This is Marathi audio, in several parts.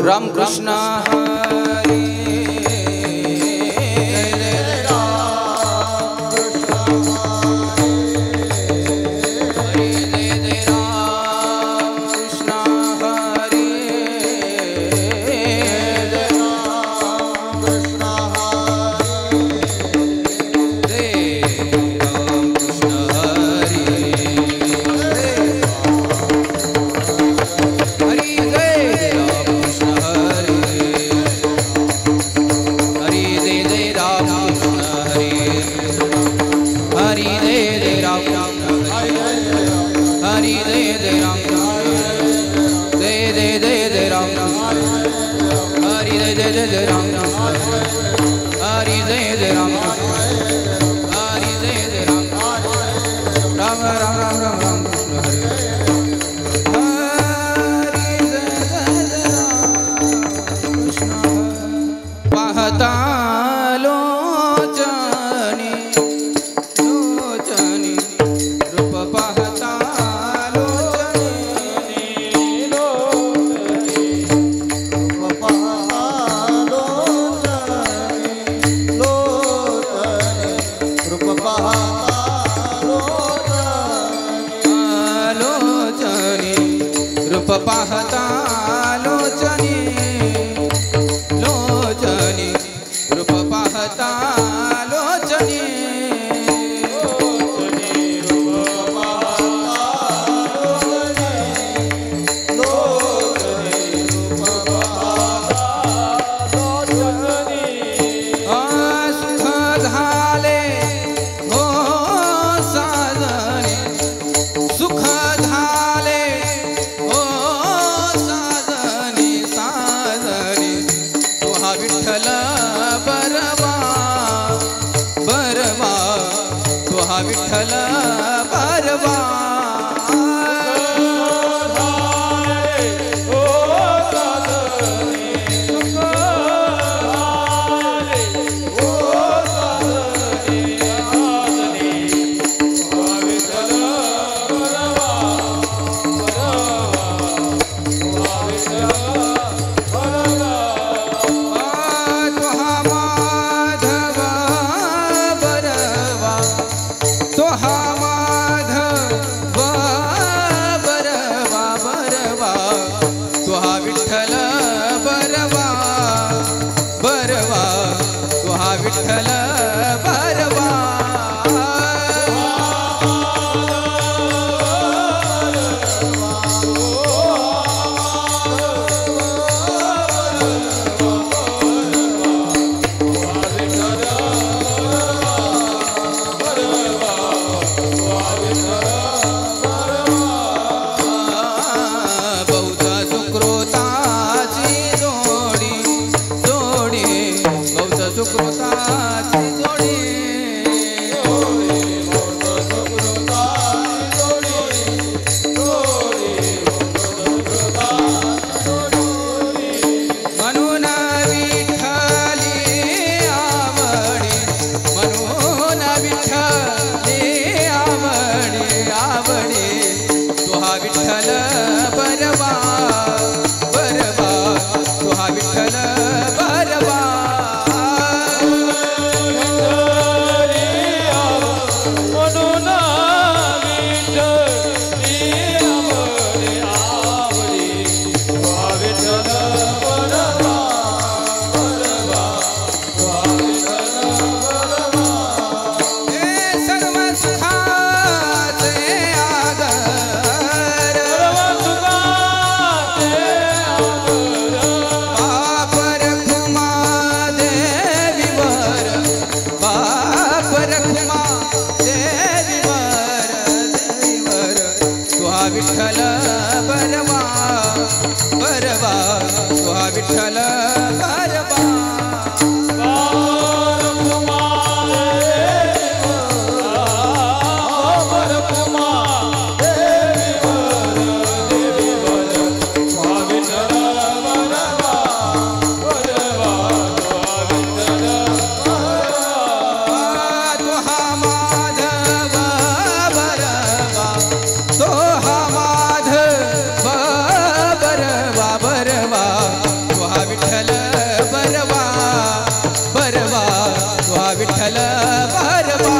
राम कृष्ण हरी पाहता लोचनी लोचनी रूप पाहता लोचनी सुख झाले हो साजनी सुख झाले हो साजनी साजनी तुहा विठ्ठल बरवा बरवा तुहा विठ्ठल बरवा विठ्ठल बरवा बौद्ध सुकृताची जोडी जोडी बौद्ध सुकृताची जोडी म्हणून विठ्ठली आवडी म्हणून विठ्ठली आवडी आवडी तुहा विठ्ठल बरवा बरवा तुहा विठ्ठल बरवा विठ्ठल बरवा बरवा तुहा विठ्ठल बरवा विठ्ठल बरवा बरवा तुहा विठ्ठल बरवा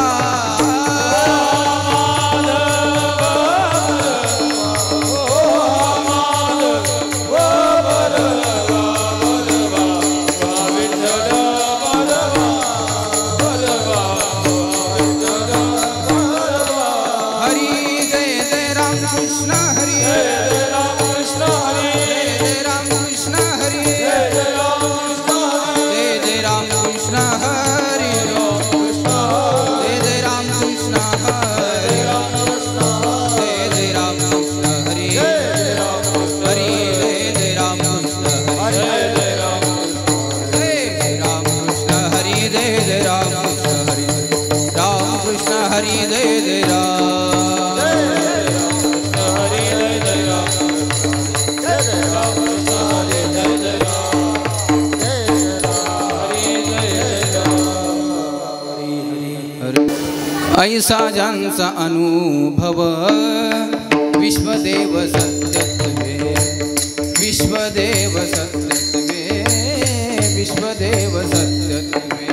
ऐसा ज्यांचा अनुभव विश्वदेव सत्यत्वे विश्वदेव सत्यत्वे विश्वदेव सत्यत्वे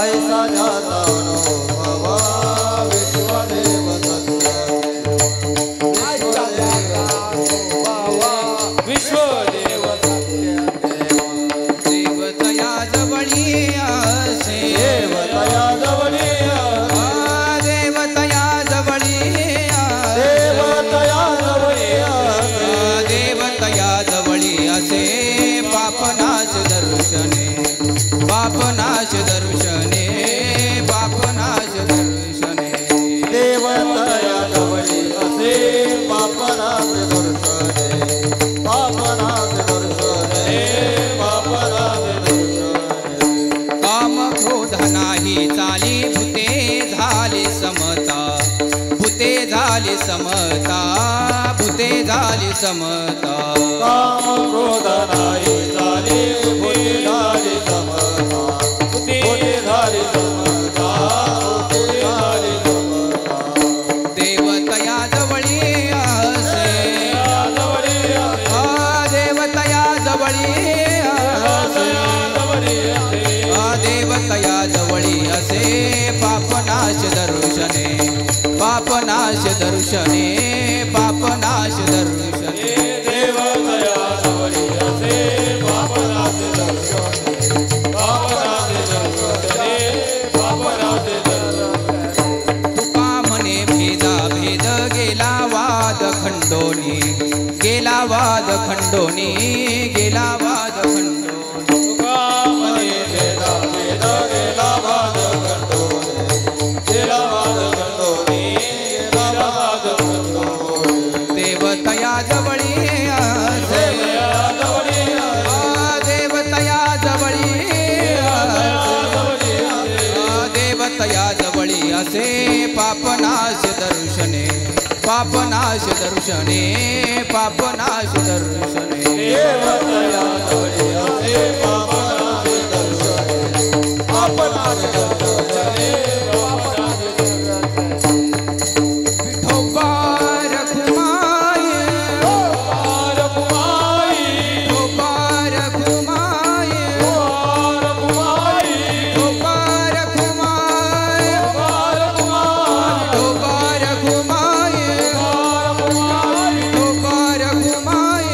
ऐसा ज्यांचा अनुभव विश्वदेव विश्वदेव देवतया जवळी असे देवतया जवळी पापनाश दर्शने पापनाश दर्शने देवतया जवळी असे पापनाश दर्शने पापनाश दर्शने पापनाश दर्शने काम क्रोध नाही चाली भूते झाली समता भूते झाली समता भूते झाली समता काम क्रोध नाही चाली भूते झाली समता देवतया जवळी असे देवतया जवळी देवतया जवळी असे पापनाश दर्शने पापनाश दर्शने पापनाश दर्शने देवतया जवळी असे पापनाश दर्शने खंडोनी गेला वाद खंडोनी गेला वाद खंडोनी तुकामने भेदा भेद गेला वाद खंडोनी गेला वाद खंडोनी गेला वाद खंडोनी देवतया जवळी असे देवतया जवळी देवतया जवळी असे पापनाश दर्शने पापनाश दर्शने पापनाश दर्शने देवतया जवळी असे पापनाश दर्शने पापनाश दर्शने पापनाश दर्शने विठोबा रखुमाई विठोबा रखुमाई विठोबा रखुमाई विठोबा रखुमाई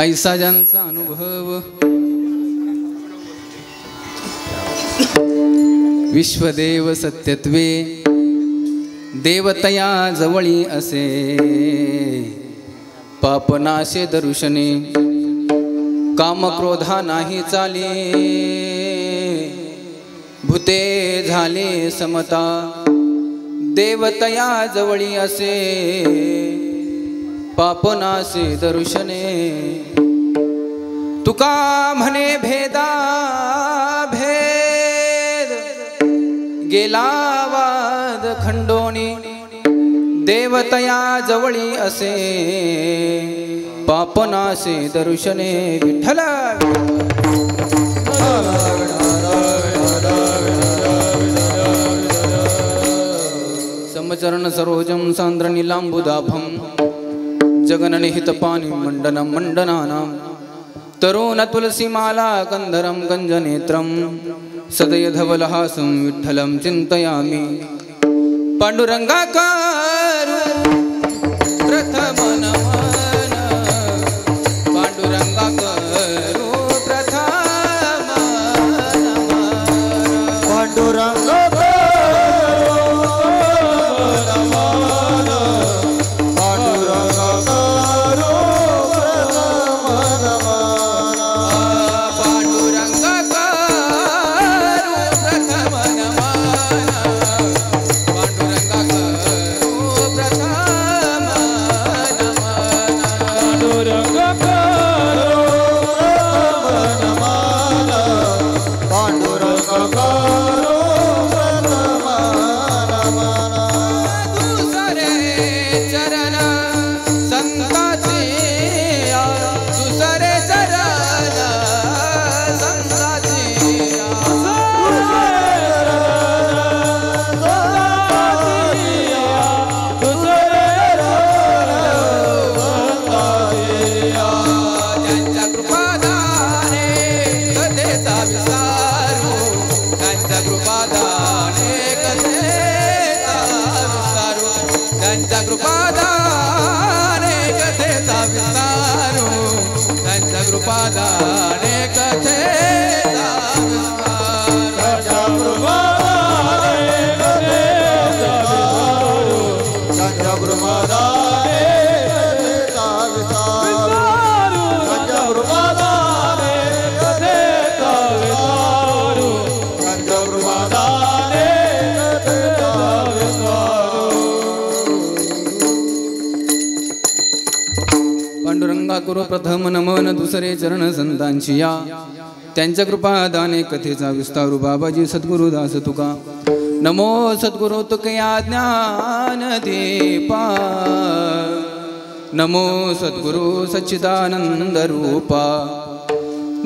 ऐसा ज्यांचा अनुभव विश्वदेव सत्यत्वे देवतया जवळी असे पापनाशे दर्शने कामक्रोधा नाही चाले भूते झाले समता देवतया जवळी असे पापनासे दर्शने तुका म्हणे भेदा भेद गेला वाद खंडोनी देवतया जवळी असे पापनासे दर्शने विठ्ठल समचरण सरोजम सांद्र नीलांबुदाभम जगननिहितपानि मंडनं मंडनानां तरुण तुलसीमाला कंधरं गंजनेत्रं सदय धवलहासं विठ्ठलं चिन्तयामि पांडुरंगाकार प्रथम नमन पांडुरंगाकार प्रथम नमन पांडुरंगाकार गुरु प्रथम नमन दुसरे चरण संतांची या त्यांच्या कृपादाने कथेचा विस्तारू बाबाजी सद्गुरु दास तुका नमो सद्गुरु तुकया ज्ञान दीपा नमो सद्गुरु सच्चिदानंद रूपा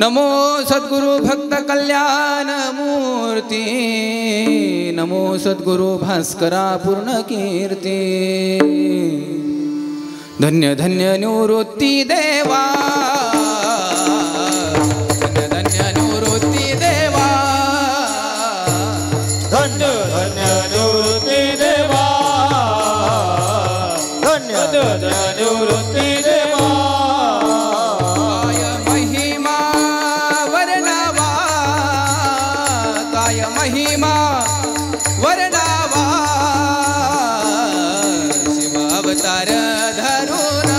नमो सद्गुरु भक्त कल्याण मूर्ती नमो सद्गुरु भास्करा पूर्ण कीर्ती धन्य धन्य निवृत्ती देवा धन्य धन्य निवृत्ती देवा धन्य धन्य निवृत्ती देवा धन्य धन्य निवृत्ती देवा महिमा वर्णवा काय महिमा वर्णावा शिवावतार धरून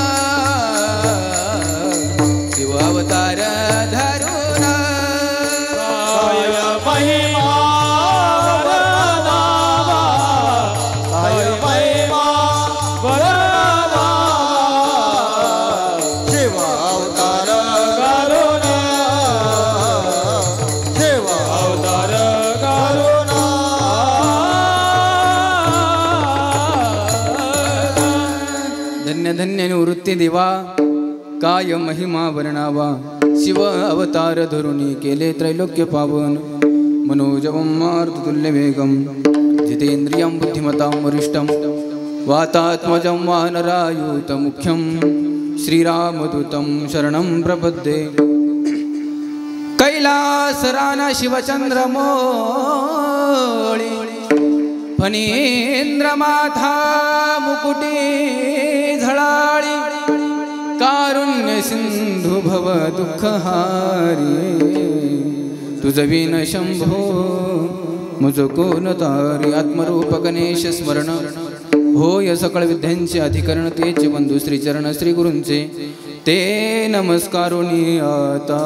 शिवावतार धरून काय महिमा वर्णावा काय महिमा वर्णावा शिव अवतार घालून शिव अवतार घालून धन्य धन्य निवृत्ती देवा काय महिमा वर्णावा शिव अवतार धरुणी केले त्रैलोक्य पावन मनोजवं मारुततुल्य वेगं जितेंद्रियं बुद्धिमतां वरिष्ठं वातात्मजं वानरायुतमुख्यं श्रीरामदूतं शरणं प्रपद्ये कैलासराना शिवचंद्रमौळी फणींद्रमाथा मुकुटी झळाळी कारुण्य सिंधु भव दुःखहारी तुझ विन शंभो मुझ कोण तारी आत्मरूप गणेश स्मरण होय सकळ विद्यांचे अधिकरण तेच बंधू श्रीचरण श्री गुरूंचे ते नमस्कारुणी आता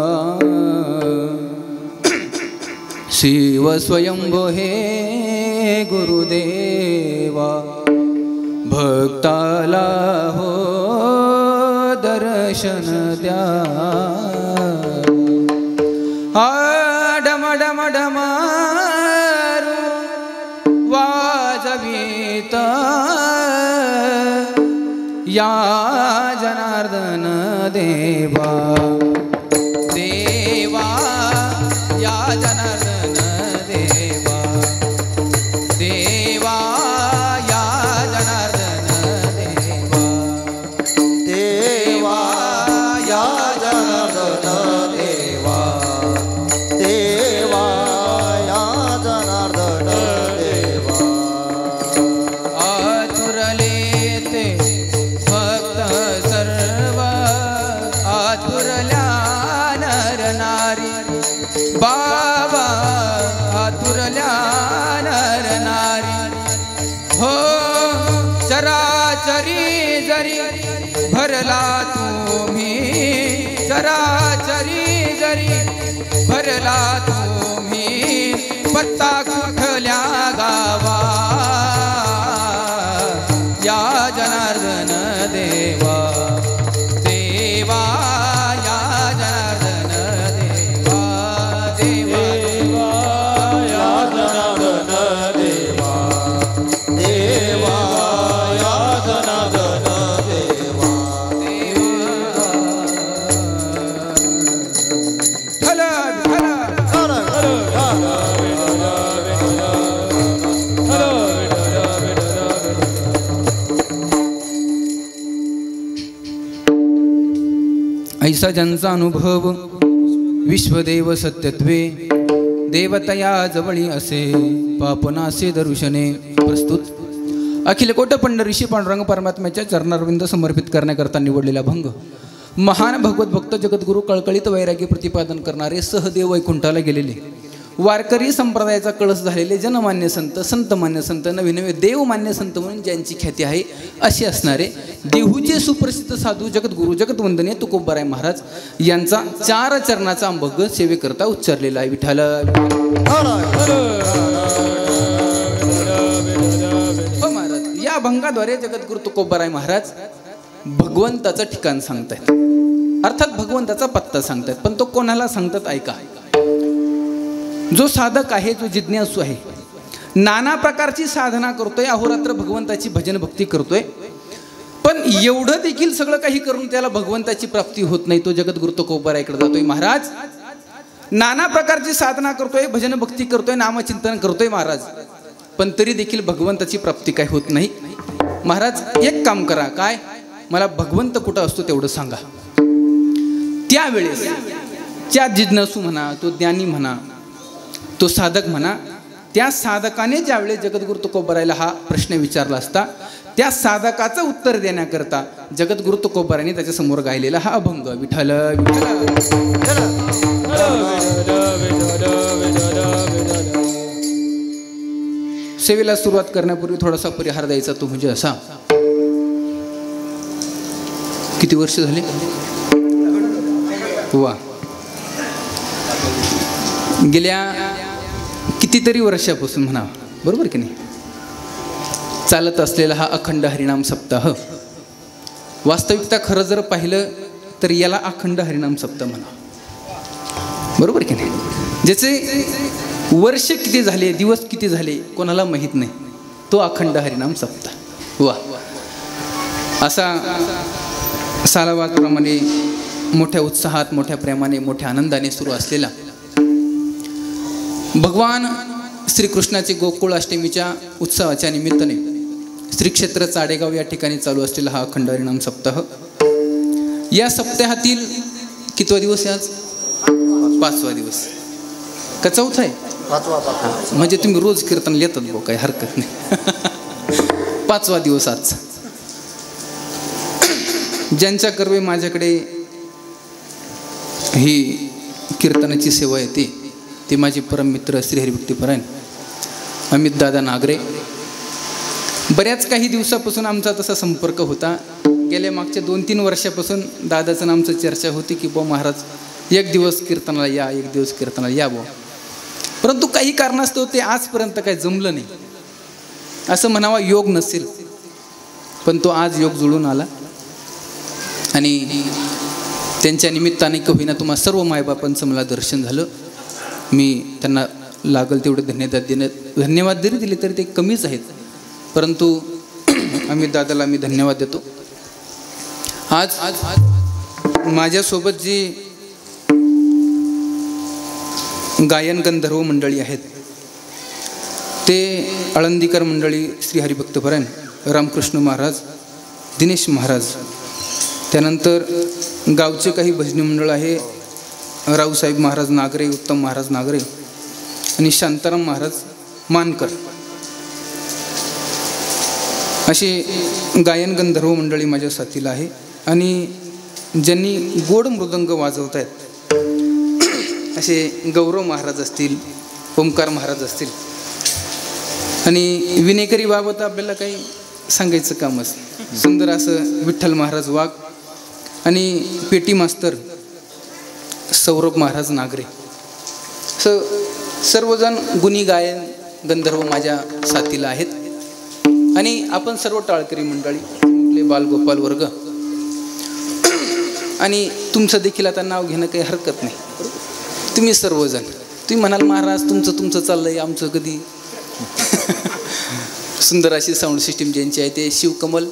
शिव स्वयंभो हे गुरुदेवा भक्ताला हो दर्शन द्या डम डम डम वाजवीत या जनार्दन देवा देवा या जनार्दन देवा देवा या जनार्दन देवा देवा या जनार्दन देवा देवा या जनार्दन देवा आतुरले ते भक्त सर्व आतुरल्या नर नारी बाबा आतुरल्या नर नारी हो चराचरी जरी भरला तुम्ही चराचरी जरी भरला तुम्ही पत्ता कुठल्या गावा या जनार्दन देवा देवा या जनार्दन देवा देवा देवा या जनार्दन देवा देवा या जनार्दन देवा ठला ठला हर हर हर ऐसा ज्यांचा अनुभव विश्वदेव सत्यत्वे देवतया जवळी असे पापनासे दर्शने प्रस्तुत अखिल कोट पंढ ऋषी पांडुरंग परमात्म्याच्या चरणारविंद समर्पित करण्याकरता निवडलेला भंग महान भगवत भक्त जगद्गुरु कळकळीत वैराग्य प्रतिपादन करणारे सहदेव वैकुंठाला गेलेले वारकरी संप्रदायाचा कळस झालेले जनमान्य संत संतमान्य संत नवे नवे देवमान्य संत म्हणून ज्यांची ख्याती आहे असे असणारे देहूचे सुप्रसिद्ध साधू जगद्गुरु जगतवंदनीय तुकोबाराय महाराज यांचा 4 चरणाचा अंभग सेवेकरता उच्चारलेला आहे. विठ्ठल हो महाराज, या अभंगाद्वारे जगद्गुरु तुकोबाराय महाराज भगवंताचं ठिकाण सांगतायत, अर्थात भगवंताचा पत्ता सांगतायत. पण तो कोणाला सांगतात ऐका. जो साधक आहे, जो जिज्ञासू आहे, नाना प्रकारची साधना करतोय, अहोरात्र भगवंताची भजन भक्ती करतोय, पण एवढं देखील सगळं काही करून त्याला भगवंताची प्राप्ती होत नाही. तो जगद्गुरु तुकोबारायकडे जातोय. महाराज नाना प्रकारची साधना करतोय, भजन भक्ती करतोय, नामचिंतन करतोय महाराज, पण तरी देखील भगवंताची प्राप्ती काय होत नाही. महाराज एक काम करा, काय, मला भगवंत कुठं असतो तेवढं सांगा. त्यावेळेस त्या जिज्ञासू म्हणा, तो ज्ञानी म्हणा, तो साधक म्हणा, त्या साधकाने ज्यावेळेस जगद्गुरु तुकोबारायला हा प्रश्न विचारला असता, त्या साधकाचं उत्तर देण्याकरता जगद्गुरु तुकोबारायने त्याच्या समोर गायलेला हा अभंग. विठ्ठल विठ्ठल सेवेला सुरुवात करण्यापूर्वी थोडासा परिहार द्यायचा तो म्हणजे असा, किती वर्ष झाले? वा, गेल्या कितीतरी वर्षापासून म्हणा, बरोबर की नाही, चालत असलेला हा अखंड हरिनाम सप्ताह, वास्तविकता खरं जर पाहिलं तर याला अखंड हरिनाम सप्ताह म्हणा, बरोबर की नाही. ज्याचे वर्ष किती झाले, दिवस किती झाले कोणाला माहीत नाही, तो अखंड हरिनाम सप्ताह. वा, असा सालाबादप्रमाणे मोठ्या उत्साहात, मोठ्या प्रेमाने, मोठ्या आनंदाने सुरू असलेला भगवान श्रीकृष्णाचे गोकुळ अष्टमीच्या उत्सवाच्या निमित्ताने श्री क्षेत्र चाडेगाव या ठिकाणी चालू असलेला हा अखंड हरिनाम सप्ताह, या सप्ताहातील कितवा दिवस आहे आज? 5वा दिवस का 4था आहे? 5वा. म्हणजे तुम्ही रोज कीर्तन येतात भाऊ, काही हरकत नाही. 5वा दिवस आज. ज्यांच्या कर्वे माझ्याकडे ही कीर्तनाची सेवा येते ते माझे परम मित्र श्री हरिभक्तीपरायण अमित दादा नागरे. बऱ्याच काही दिवसापासून आमचा तसा संपर्क होता. गेल्या मागच्या 2-3 वर्षापासून दादाचं आमचं चर्चा होती की बुवा महाराज एक दिवस कीर्तनाला या, एक दिवस कीर्तनाला या बुवा. परंतु काही कारणास्तव ते आजपर्यंत काही जमलं नाही. असं म्हणावा योग नसेल, पण तो आज योग जुळून आला आणि त्यांच्या निमित्ताने का होईना तुम्हा सर्व मायबापांचं मला दर्शन झालं. मी त्यांना लागल तेवढे धन्यवाद जरी दिले तरी ते कमीच आहेत, परंतु अमित दादाला मी धन्यवाद देतो. आज माझ्यासोबत जी गायन गंधर्व मंडळी आहेत ते आळंदीकर मंडळी श्री हरिभक्तपरायण रामकृष्ण महाराज, दिनेश महाराज, त्यानंतर गावचे काही भजनी मंडळ आहे, रावसाहेब महाराज नागरे, उत्तम महाराज नागरे आणि शांताराम महाराज मानकर, अशी गायन गंधर्व मंडळी माझ्या साथीला आहे. आणि ज्यांनी गोड मृदंग वाजवत आहेत असे गौरव महाराज असतील, ओंकार महाराज असतील, आणि विनेकरी बाबत आपल्याला काही सांगायचं कामच. सुंदर असं विठ्ठल महाराज वाघ आणि पेटी मास्तर सौरभ महाराज नागरे, सर्वजण गुणी गायन गंधर्व माझ्या साथीला आहेत. आणि आपण सर्व टाळकरी मंडळी, आपले बालगोपाल वर्ग, आणि तुमचं देखील आता नाव घेणं काही हरकत नाही. तुम्ही सर्वजण, तुम्ही म्हणाल महाराज तुमचं चाललंय, आमचं कधी. सुंदर अशी साऊंड सिस्टीम ज्यांची आहे ते शिवकमल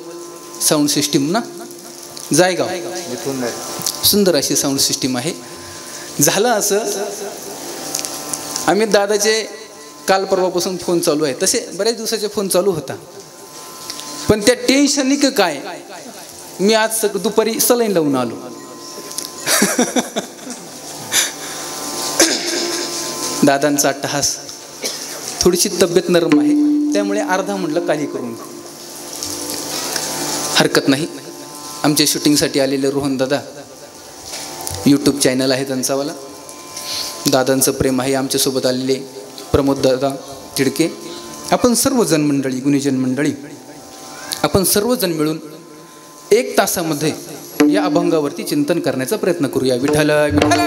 साऊंड सिस्टीम ना, जायगाव, सुंदर अशी साऊंड सिस्टीम आहे. झालं असं, अमित दादाचे काल परवापासून फोन चालू आहे, तसे बऱ्याच दिवसाचे फोन चालू होता, पण त्या टेन्शनिक काय, मी आज दुपारी सलाईन लावून आलो. दादांचा अट्टहास, थोडीशी तब्येत नरम आहे त्यामुळे अर्धा म्हटलं काही करून हरकत नाही. आमच्या शूटिंगसाठी आलेले रोहन दादा, यूट्यूब चॅनल आहे त्यांचावाला, दादांचं प्रेम आहे. आमच्यासोबत आलेले प्रमोद दादा तिडके, आपण सर्वजण मंडळी, गुणीजन मंडळी, आपण सर्वजण मिळून 1 तासामध्ये या अभंगावरती चिंतन करण्याचा प्रयत्न करूया. विठ्ठल विठ्ठल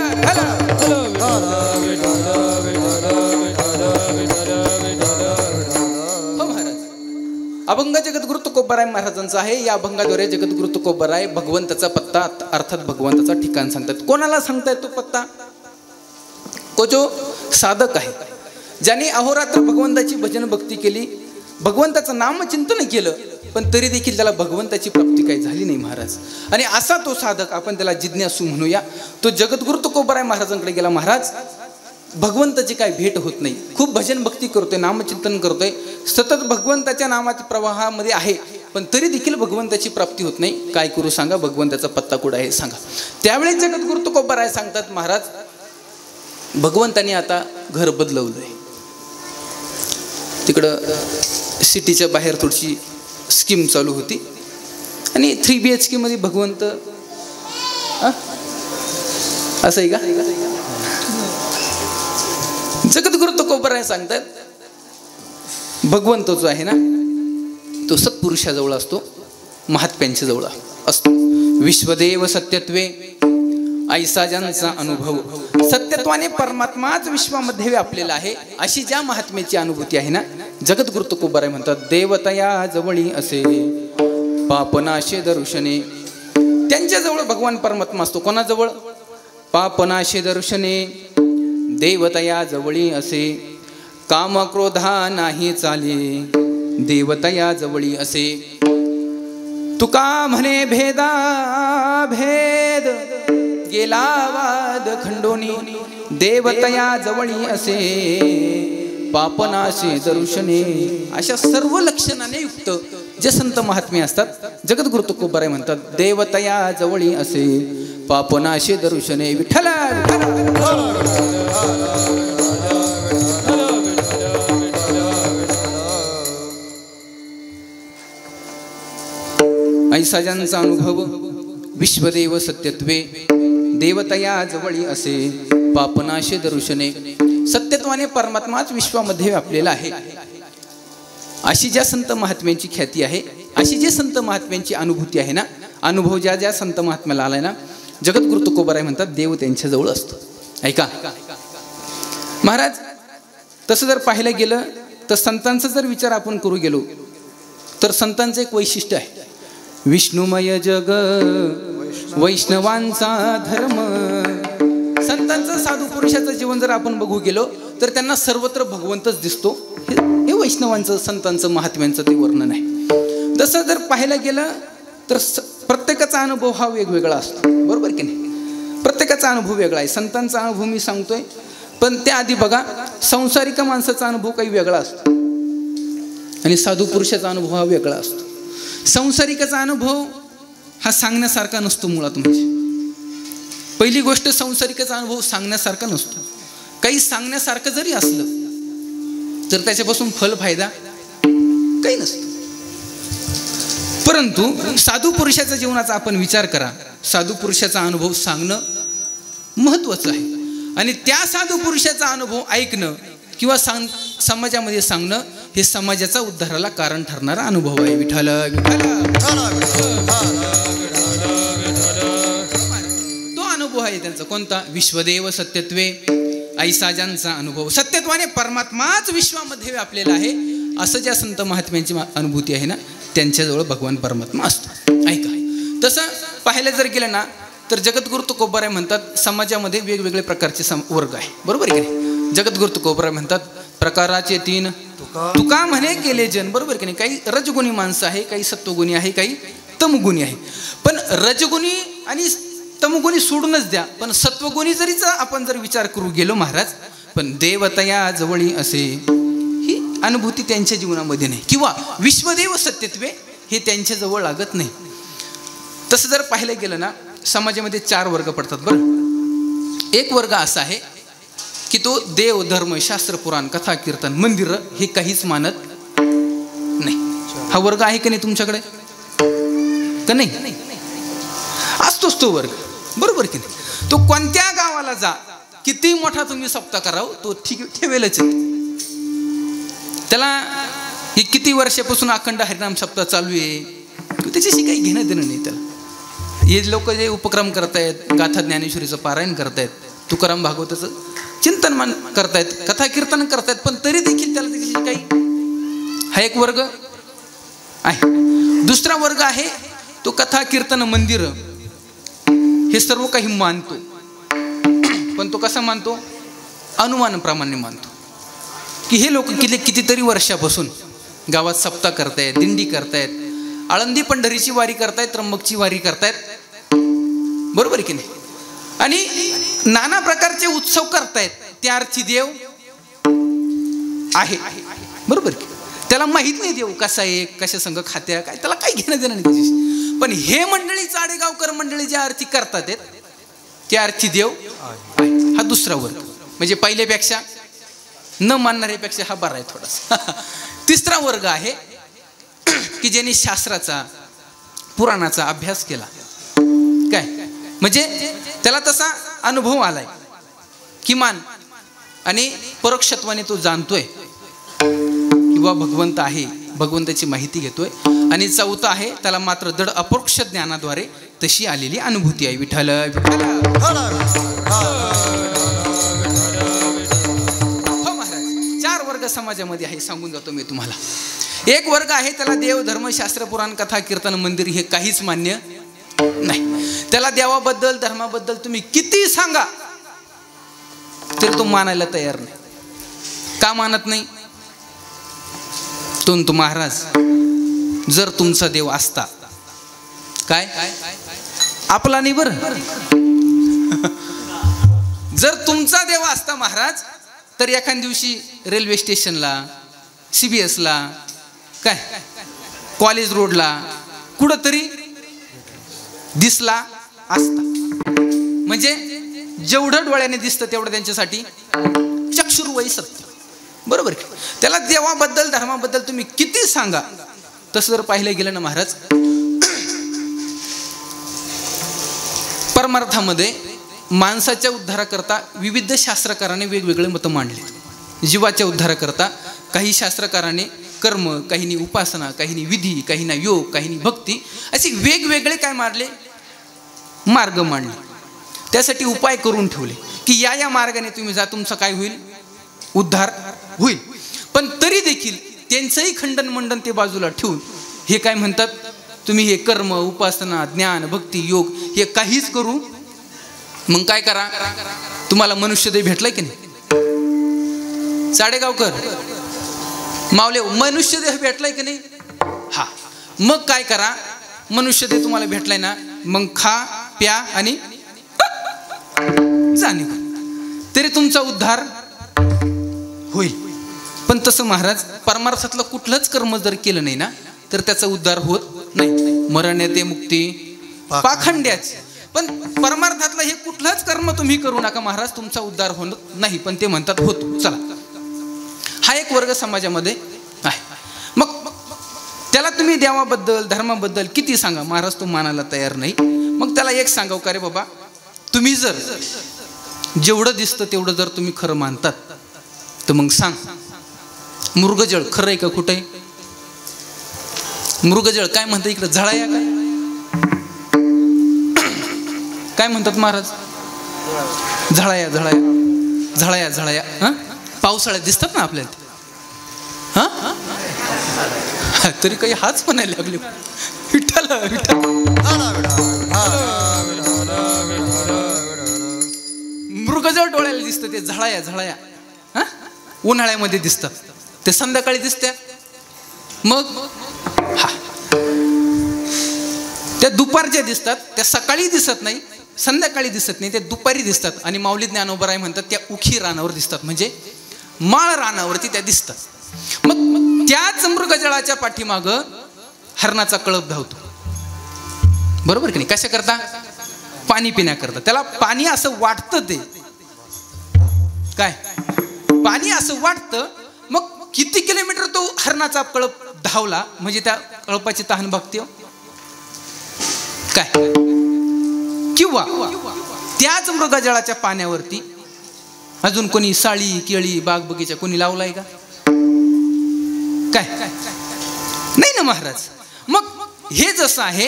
अभंग जगद्गुरु तुकोबाराय महाराजांचा आहे. या अभंगाद्वारे जगद्गुरु तुकोबाराय भगवंताचा पत्ता अर्थात भगवंताचा ठिकाण सांगतात. कोणाला सांगतायत तो पत्ता? को जो साधक आहे, ज्याने अहोरात्र भगवंताची भजन भक्ती केली, भगवंताचं नामचिंतन केलं, पण तरी देखील त्याला भगवंताची प्राप्ती काही झाली नाही महाराज. आणि असा तो साधक, आपण त्याला जिज्ञासू म्हणूया, तो जगद्गुरु तुकोबाराय महाराजांकडे गेला. महाराज भगवंताची काय भेट होत नाही, खूप भजन भक्ती करतोय, नामचिंतन करतोय, सतत भगवंताच्या नामाच्या प्रवाहामध्ये आहे, पण तरी देखील भगवंताची प्राप्ती होत नाही. काय करू सांगा, भगवंताचा पत्ता कुठं आहे सांगा. त्यावेळेस जगद्गुरु तुकोबाराय सांगतात, महाराज भगवंताने आता घर बदलवलंय, तिकडं सिटीच्या बाहेर थोडीशी स्कीम चालू होती आणि 3 BHK मध्ये भगवंत असं आहे का? जगद्गुरु तुकोबाराय सांगतात भगवंत जो आहे ना तो सत्पुरुषाजवळ असतो, महात्म्यांच्या जवळ असतो. विश्वदेव सत्यत्वे ऐसा ज्यांचा अनुभव. सत्यत्वाने परमात्माच विश्वामध्ये व्यापलेला आहे अशी ज्या महात्म्याची अनुभूती आहे ना, जगद्गुरु तुकोबाराय म्हणतात देवतया जवळी असे पापनाशे दर्शने. त्यांच्याजवळ भगवान परमात्मा असतो. कोणाजवळ? पापनाशे दर्शने देवतया जवळी असे काम क्रोधा नाही चाले देवतया जवळी असे. तुका म्हणे भेदा भेद गेला वाद खंडोनी देवतया जवळी असे पापनाशे दर्शने. अशा सर्व लक्षणाने युक्त जे संत महात्मे असतात जगद्गुरु तुकोबाराय म्हणतात देवतया जवळी असे पापनाशे दर्शने. विठ्ठल ऐसा ज्यांचा अनुभव विश्वदेव सत्यत्वे देवतया जवळी असे पापनाशे दर्शने. सत्यत्वाने परमात्माच विश्वामध्ये व्यापलेला आहे अशी ज्या संत महात्म्यांची ख्याती आहे, अशी जे संत महात्म्यांची अनुभूती आहे ना, अनुभव ज्या ज्या संत महात्म्याला आलाय ना, जगद्गुरु तुकोबाराय म्हणतात देव त्यांच्या जवळ असतो. ऐका महाराज, तसं जर पाहिलं गेलं तर संतांचा जर विचार आपण करू गेलो तर संतांचं एक वैशिष्ट्य आहे. विष्णुमय जग वैष्णवांचा धर्म. संतांचं साधू पुरुषाचं जीवन जर आपण बघू गेलो तर त्यांना सर्वत्र भगवंतच दिसतो. हे वैष्णवांचं संतांचं महात्म्यांचं ते वर्णन आहे. तसं जर पाहायला गेलं तर प्रत्येकाचा अनुभव हा वेगवेगळा असतो, बरोबर की नाही? प्रत्येकाचा अनुभव वेगळा आहे. संतांचा अनुभव मी सांगतोय, पण त्याआधी बघा संसारिक माणसाचा अनुभव काही वेगळा असतो आणि साधू पुरुषाचा अनुभव हा वेगळा असतो. संसारिकाचा अनुभव हा सांगण्यासारखा नसतो मुळात. म्हणजे पहिली गोष्ट संसारिकाचा अनुभव सांगण्यासारखा नसतो. काही सांगण्यासारखं जरी असलं तर त्याच्यापासून फल फायदा काही नसतो. परंतु साधू पुरुषाच्या जीवनाचा आपण विचार करा. साधू पुरुषाचा अनुभव सांगणं महत्वाचं आहे आणि त्या साधू पुरुषाचा अनुभव ऐकणं किंवा समाजामध्ये सांगणं हे समाजाचा उद्धाराला कारण ठरणारा अनुभव आहे. विठ्ठल तो अनुभव आहे त्यांचा. कोणता? विश्वदेव सत्यत्वे ऐसा ज्यांचा अनुभव. सत्यत्वाने परमात्माच विश्वामध्ये व्यापलेला आहे असं ज्या संत महात्म्यांची अनुभूती आहे ना, त्यांच्याजवळ भगवान परमात्मा असतो. ऐका, तसं पाहायला जर गेलं ना तर जगद्गुरु तुकोबाराय म्हणतात समाजामध्ये वेगवेगळे प्रकारचे वर्ग आहे, बरोबर आहे की नाही? जगद्गुरु तुकोबाराय म्हणतात प्रकाराचे 3 तुका म्हणे केले जन, बरोबर की नाही? काही रजगुणी माणसं आहे, काही सत्वगुणी आहे, काही तमगुणी आहे. पण रजगुणी आणि तमगुणी सोडूनच द्या, पण सत्वगुणी जरीच आपण जर विचार करू गेलो महाराज, पण देवतया जवळी असे ही अनुभूती त्यांच्या जीवनामध्ये नाही, किंवा विश्वदेव सत्यत्वे हे त्यांच्या जवळ लागत नाही. तसं जर पाहिलं गेलं ना, समाजामध्ये 4 वर्ग पडतात. बरं, एक वर्ग असा आहे की तो देव धर्म शास्त्र पुराण कथा कीर्तन मंदिर हे काहीच मानत नाही. हा वर्ग आहे की नाही तुमच्याकडे? का नाही? असतोच तो वर्ग, बरोबर की नाही? तो कोणत्या गावाला जा, किती मोठा तुम्ही सप्ताह कराव, तो ठीक ठेवेलच. त्याला हे किती वर्षापासून अखंड हरिनाम सप्ताह चालू आहे, त्याच्याशी काही घेणं देणं नाही त्याला. हे लोक जे उपक्रम करतायत, गाथा ज्ञानेश्वरीचं पारायण करतायत, तुकाराम भागवताचं चिंतन करतायत, कथा कीर्तन करतायत, पण तरी देखील त्याला त्याच्याशी काही. हा एक वर्ग आहे. दुसरा वर्ग आहे तो कथा कीर्तन मंदिर हे सर्व काही मानतो, पण तो कसा मानतो? अनुमानाप्रमाणे मानतो की हे लोक कितीतरी वर्षापासून गावात सप्ताह करतायत, दिंडी करतायत, आळंदी पंढरीची वारी करतायत, त्र्यंबकची वारी करतायत, बरोबर की नाही? आणि नाना प्रकारचे उत्सव करतायत. त्या अर्थी देव आहे, बरोबर की? त्याला माहित नाही देव कसा आहे, कशा संघ खात्या, काय त्याला काही घेणं देणं नाही त्याच्याशी. पण हे मंडळी चाडेगावकर मंडळी ज्या अर्थी करतात त्या अर्थी देव आहे. हा दुसरा वर्ग, म्हणजे पहिल्यापेक्षा न मानणाऱ्यापेक्षा हा बरा आहे थोडासा. तिसरा वर्ग आहे की ज्यांनी शास्त्राचा पुराणाचा अभ्यास केला, काय म्हणजे त्याला तसा अनुभव आलाय किमान, आणि परोक्षत्वाने तो जाणतोय की किंवा भगवंत आहे, भगवंताची माहिती घेतोय. आणि चौथं आहे त्याला मात्र दड अपरोक्ष ज्ञानाद्वारे तशी आलेली अनुभूती आहे. विठ्ठल विठ्ठल. हो महाराज, 4 वर्ग समाजामध्ये आहे, सांगून जातो मी तुम्हाला. एक वर्ग आहे त्याला देव धर्म शास्त्र पुराण कथा कीर्तन मंदिर हे काहीच मान्य नाही. त्याला देवाबद्दल धर्माबद्दल तुम्ही किती सांगा तरी तो मानायला तयार नाही. का मानत नाही? तो महाराज, जर तुमचा देव असता, काय आपला नाही बरं, जर तुमचा देव असता महाराज, तर एखाद्या दिवशी रेल्वे स्टेशनला, CBSला, काय कॉलेज रोडला कुठंतरी दिसला असता. म्हणजे जेवढं डोळ्याने दिसतं तेवढं त्यांच्यासाठी चक्षुर्वै सत्य. बरोबर. त्याला देवाबद्दल धर्माबद्दल तुम्ही किती सांगा, तसं जर पाहिलं गेलं ना महाराज, परमार्थामध्ये माणसाच्या उद्धाराकरता विविध शास्त्रकाराने वेगवेगळे मतं मांडले. जीवाच्या उद्धाराकरता काही शास्त्रकाराने कर्म, काहींनी उपासना, काहींनी विधी, काहींना योग, काहींनी भक्ती, असे वेगवेगळे काय मारले मार्ग मांडले. त्यासाठी उपाय करून ठेवले की या मार्गाने तुम्ही जा, तुमचा काय होईल, उद्धार होईल. पण तरी देखील त्यांचंही खंडन मंडन ते बाजूला ठेवून हे काय म्हणतात, तुम्ही हे कर्म, उपासना, ज्ञान, भक्ती, योग हे काहीच करू, मग काय करा, तुम्हाला मनुष्यदेह भेटलाय की नाही? साडेगावकर मावले, मनुष्यदेह भेटलाय की नाही? हा, मग काय करा, मनुष्यदेह तुम्हाला भेटलाय ना, मग खा प्या आणि जाणीव, तरी तुमचा उद्धार होईल. पण तसं महाराज, परमार्थातलं कुठलंच कर्म जर केलं नाही ना, तर त्याचा उद्धार होत नाही. मरण येते मुक्ती पाखंड्याच. पण परमार्थातलं हे कुठलंच कर्म तुम्ही करू नका महाराज, तुमचा उद्धार होत नाही. पण ते म्हणतात होतो. चला, हा एक वर्ग समाजामध्ये आहे. मग त्याला तुम्ही देवाबद्दल धर्माबद्दल किती सांगा, महाराज तो मानायला तयार नाही. मग त्याला एक सांगाव का रे बाबा, तुम्ही जर जेवढं दिसतं तेवढं जर तुम्ही खरं मानतात, तर मग सांग, मृगजळ खरं आहे का कुठे? मृगजळ काय म्हणतात इकडे, झळाया काय म्हणतात महाराज? झळाया झळाया झळाया झळाया. हा, पावसाळ्यात दिसतात ना आपल्याला. हा, तरी काही हाच म्हणायला लागले. विठ्ठल मृगजळ डोळ्याला दिसतं, ते झळाया झळाया. हा, उन्हाळ्यामध्ये दिसतात, ते संध्याकाळी दिसत्या. मग हा, त्या दुपारच्या दिसतात, त्या सकाळी दिसत नाही, संध्याकाळी दिसत नाही, ते दुपारी दिसतात. आणि माऊली ज्ञानोबराय म्हणतात त्या उखी रानावर दिसतात, म्हणजे माळ रानावरती त्या दिसतात. मग त्याच मृगजळाच्या पाठीमाग हरणाचा कळप धावतो. बरोबर की नाही? कशा करता? पाणी पिण्याकरता. त्याला पाणी असं वाटतं, ते काय पाणी असं वाटतं. मग किती किलोमीटर तो हरणाचा कळप धावला, म्हणजे त्या कळपाची तहान भागते काय? किंवा त्याच मृगजळाच्या पाण्यावरती अजून कोणी साळी, केळी, बाग बगीचा कोणी लावलाय का? काय नाही ना महाराज. मग हे जसं आहे,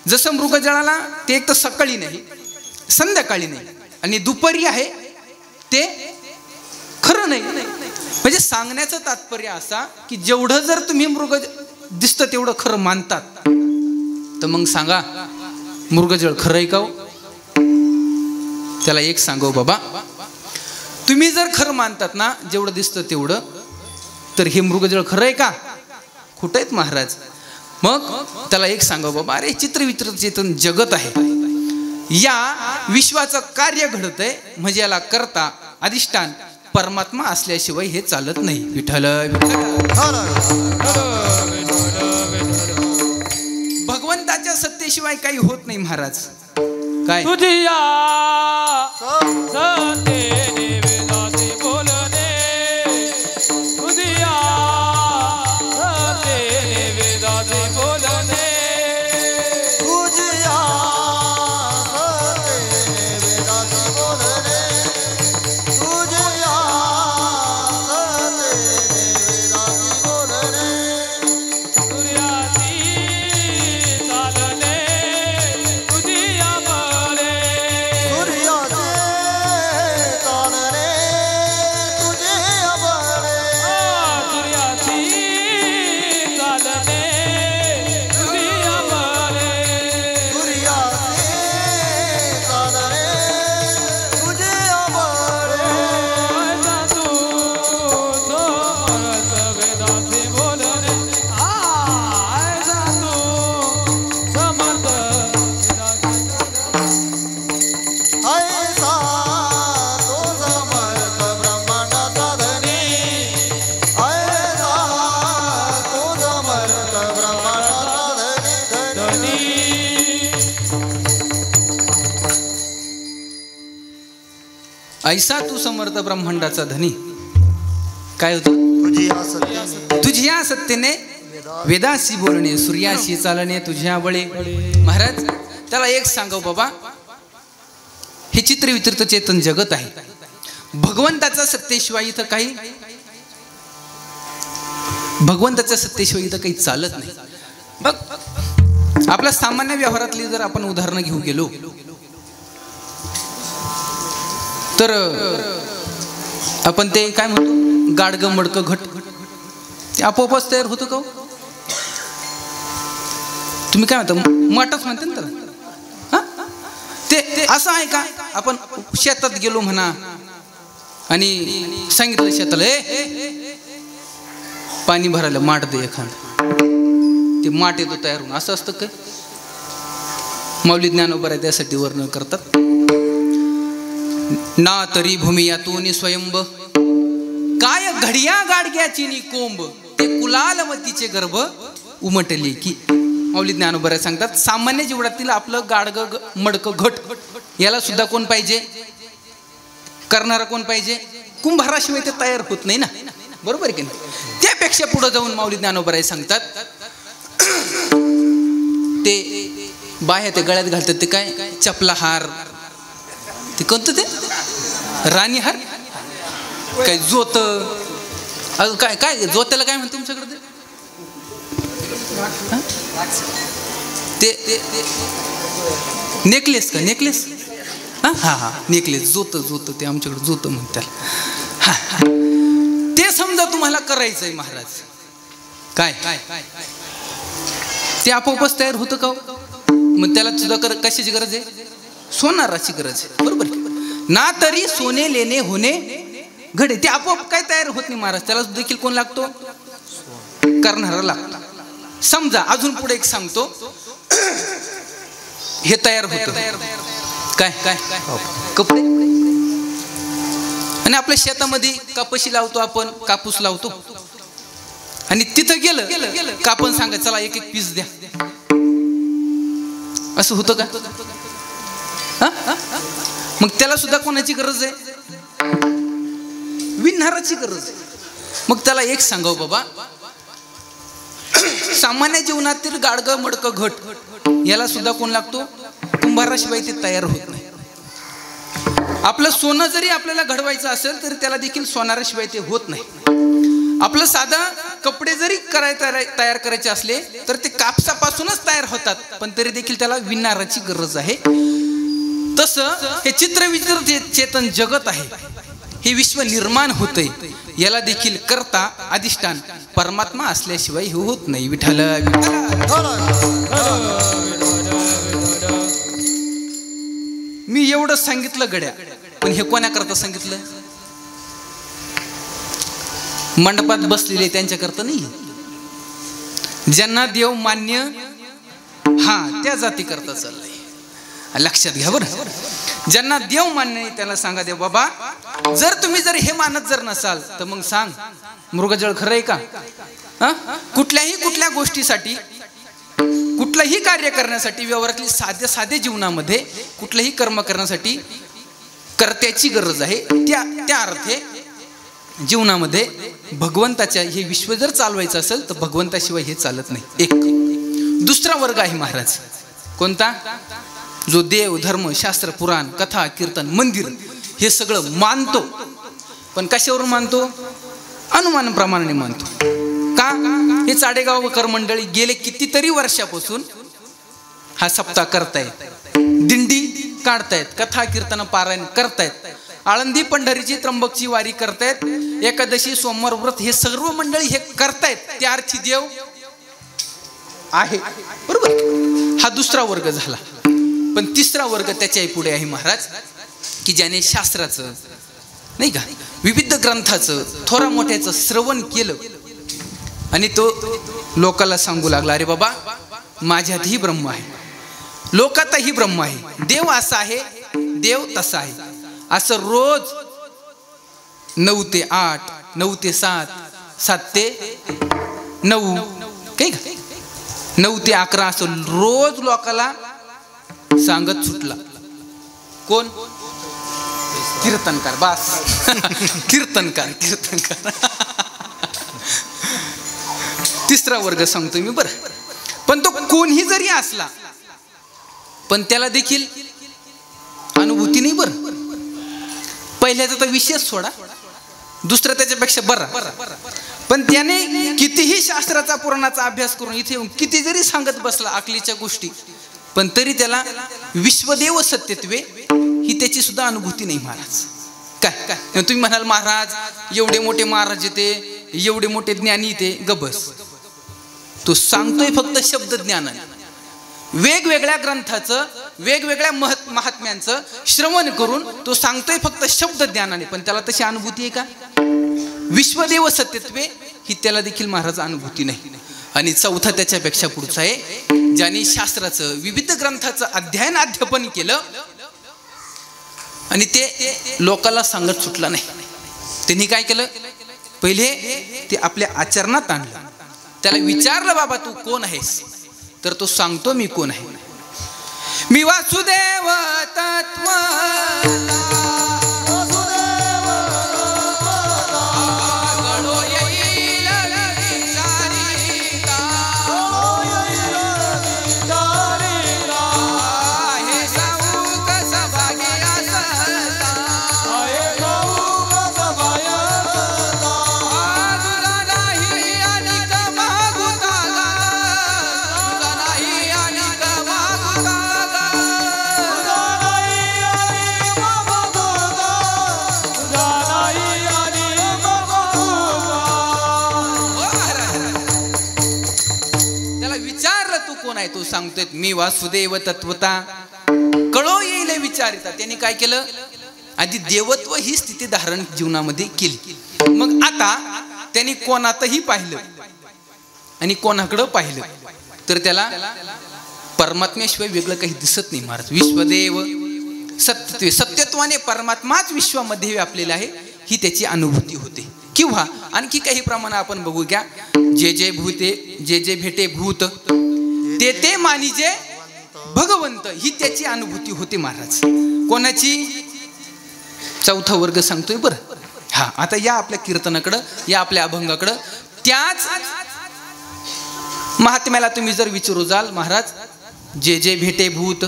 जसं मृगजळाला ते एक तर सकाळी नाही, संध्याकाळी नाही, आणि दुपारी आहे ते खरं नाही. म्हणजे सांगण्याचं तात्पर्य असा की जेवढं जर तुम्ही मृग दिसतं तेवढं खरं मानतात, तर मग सांगा मृगजळ खरं आहे का? त्याला एक सांगू बाबा, तुम्ही जर खरं मानतात ना जेवढं दिसतं तेवढं, तर हे मृगजळ खरं आहे का? कुठं आहेत महाराज? मग त्याला एक सांगा बाबा, अरे चित्रविचित्र चेतन जगत आहे, या विश्वाचं कार्य घडत आहे, म्हणजे याला करता अधिष्ठान परमात्मा असल्याशिवाय हे चालत नाही. विठ्ठल भगवंताच्या सत्तेशिवाय काही होत नाही महाराज. काय तुझिया सते वेदाचे बोलणे, तुझिया सते वेदाचे बोलणे, तुझिया सते वेदाचे बोलणे, तुझिया सते वेदाचे ऐसा तू समर्थ ब्रह्मांडाचा धनी. काय होतं? तुझ्या सत्तेने वेदाशी बोलणे, सूर्याशी चालणे, तुझ्या बळे. महाराज त्याला एक सांगाव बाबा, हे चित्र विचित्र चेतन जगत आहे. भगवंताचा सत्तेशिवाय इथं काही, भगवंताच्या सत्तेशिवाय इथं काही चालत नाही. बघ आपल्या सामान्य व्यवहारातली जर आपण उदाहरणं घेऊ गेलो तर आपण ते काय म्हणतो, गाडगं मडकं घट, ते आपोआपच तयार होतं का? तुम्ही काय म्हणता, मठच म्हणते ना त्याला. ते असं आहे का? आपण शेतात गेलो म्हणा आणि सांगितलं शेताला पाणी भरायला माठ दे एखाद, ते माठ येतो तयार होऊन. असं असतं काय? माऊली ज्ञानोबा त्यासाठी वर्णन करतात. ना तरी भूमी यातून स्वयंब, काय घडिया गाडग्याची नि कोंब, ते कुलालवतीचे गर्भ उमटले की. माऊली ज्ञानोबा सांगतात सामान्य जीवनातील आपलं गाडग मडक घट याला सुद्धा कोण पाहिजे, करणारा कोण पाहिजे? कुंभाराशिवाय ते तयार होत नाही ना, बरोबर की नाही? त्यापेक्षा पुढे जाऊन माऊली ज्ञानोबा सांगतात ते बाह्या ते गळ्यात घालतात ते काय, चपला हार, ते कोणतं ते राणी हार, काय जोत, काय काय जोत्याला काय म्हणतो तुमच्याकडे ते नेकलेस का, नेकलेस? हा हा नेकलेस, जोत जोत, ते आमच्याकडे जोत म्हणतात. ते समजा तुम्हाला करायचंय महाराज, काय ते आपोआपच तयार होतं का? मग त्याला सुद्धा कशाची गरज आहे? सोनाराची गरज आहे, बरोबर? ना तरी सोने लेणे होणे घडे, ते आपोआप काय तयार होत नाही महाराज, त्याला देखील कोण लागतो? करणारा लागतो. समजा अजून पुढे एक सांगतो, हे तयार होतं काय काय कपडे. आणि आपल्या शेतामध्ये कापशी लावतो आपण, कापूस लावतो, आणि तिथं गेलं का आपण सांगा चला एक एक पीस द्या, असं होतं का? मग त्याला सुद्धा कोणाची गरज आहे? विणणाराची गरज आहे. मग त्याला एक सांगाव बाबा, सामान्य जीवनातील गाडगं मडकं घट याला सुद्धा कोण लागतो? कुंभाराशिवाय ते तयार होत नाही. आपलं सोनं जरी आपल्याला घडवायचं असेल तरी त्याला देखील सोनाराशिवाय ते होत नाही. आपलं साधा कपडे जरी तयार करायचे असले तर ते कापसापासूनच तयार होतात, पण तरी देखील त्याला विणणाराची गरज आहे. तसं हे चित्रविचित्र चेतन जगत आहे, हे विश्व निर्माण होतंय, याला देखील करता अधिष्ठान परमात्मा असल्याशिवाय हे होत नाही. विठ्ठल मी एवढं सांगितलं गड्या, पण हे कोणाकरता सांगितलं? मंडपात बसलेले त्यांच्याकरता नाही, ज्यांना देव मान्य हा त्या जाती करता चाललंय. लक्षात घ्या बरं, ज्यांना देव मान्य नाही त्याला सांगा देव बाबा, जर तुम्ही जर हे मानत जर नसाल तर मग सांग मृगजळ खरं आहे का? कुठल्या गोष्टीसाठी, कुठलंही कार्य करण्यासाठी, व्यवहारातली साध्या जीवनामध्ये कुठलंही कर्म करण्यासाठी कर्त्याची गरज आहे. त्या अर्थे जीवनामध्ये भगवंताच्या हे विश्व जर चालवायचं असेल तर भगवंताशिवाय हे चालत नाही. एक दुसरा वर्ग आहे महाराज, कोणता? जो देव धर्म शास्त्र पुराण कथा कीर्तन मंदिर हे सगळं मानतो, पण कशावरून मानतो? अनुमानाप्रमाणे मानतो. का? हे चाडेगावकर मंडळी गेले कितीतरी वर्षापासून हा सप्ताह करतायत, दिंडी काढतायत, कथा कीर्तन पारायण करतायत, आळंदी पंढरीची त्र्यंबकची वारी करतायत, एकादशी सोमवार व्रत हे सर्व मंडळी हे करतायत. त्या अर्थी देव आहे, बरोबर? हा दुसरा वर्ग झाला. पण तिसरा वर्ग त्याच्याही पुढे आहे महाराज, की ज्याने शास्त्राचं नाही का, विविध ग्रंथाचं थोरा मोठ्याचं श्रवण केलं आणि तो लोकाला सांगू लागला, अरे बाबा माझ्यातही ब्रह्म आहे, लोकातही ब्रह्म आहे, देव असा आहे, देव तसा आहे, असं रोज 9 ते 8, 9 ते 7, 7 ते 9, काही का 9 ते 11 असं रोज लोकाला सांगत सुटला. कोण? कीर्तनकार बास कीर्तनकार कीर्तनकार तिसरा वर्ग सांगतो मी बरं. पण तो कोणीही जरी असला पण त्याला देखील अनुभूती नाही बरं. पहिल्याचा तर विषय सोडा, दुसरा त्याच्यापेक्षा बरा. पण त्याने कितीही शास्त्राचा पुराणाचा अभ्यास करून इथे येऊन किती जरी सांगत बसला अकलीच्या गोष्टी, पण तरी त्याला विश्वदेव सत्यत्वे ही त्याची सुद्धा अनुभूती नाही महाराज. काय काय तुम्ही म्हणाल महाराज एवढे मोठे महाराज येते, एवढे मोठे ज्ञानी येते, गबस. तो सांगतोय फक्त शब्द ज्ञानाने. वेगवेगळ्या ग्रंथाचं वेगवेगळ्या महात्म्यांचं श्रवण करून तो सांगतोय फक्त शब्द ज्ञानाने, पण त्याला तशी अनुभूती आहे का? विश्वदेव सत्यत्वे ही त्याला देखील महाराज अनुभूती नाही. आणि चौथा त्याच्यापेक्षा पुढचा आहे, ज्यांनी शास्त्राचं विविध ग्रंथाचं अध्ययन अध्यापन केलं आणि ते लोकांना सांगत सुटला नाही. त्यांनी काय केलं, पहिले ते आपल्या आचरणात आणलं. त्याला विचारलं बाबा तू कोण आहेस, तर तो सांगतो मी कोण आहे. मी वासुदेव तत्व तो सांगतोय मी वासुदेव तत्वता कळो येईल विचारिता. त्यांनी काय केलं, आधी देवत्व ही स्थिती धारण जीवनामध्ये केली. मग आता त्यांनी कोणातही पाहिलं आणि कोणाकडं पाहिलं तर त्याला परमात्म्याशिवाय वेगळं काही दिसत नाही महाराज. विश्वदेव सत्यत्वे सत्यत्वाने परमात्माच विश्वामध्ये व्यापलेला आहे ही त्याची अनुभूती होते. किंवा आणखी काही प्रमाणे आपण बघू घ्या, जे जे भूते जे जे भेटे भूत ते ते मानिजे भगवंत ही त्याची अनुभूती होती महाराज. कोणाची? चौथा वर्ग सांगतोय बरं. हा आता या आपल्या कीर्तनाकडं, या आपल्या अभंगाकडं. त्याच महात्म्याला तुम्ही जर विचारू जाल महाराज, जे जे भेटे भूत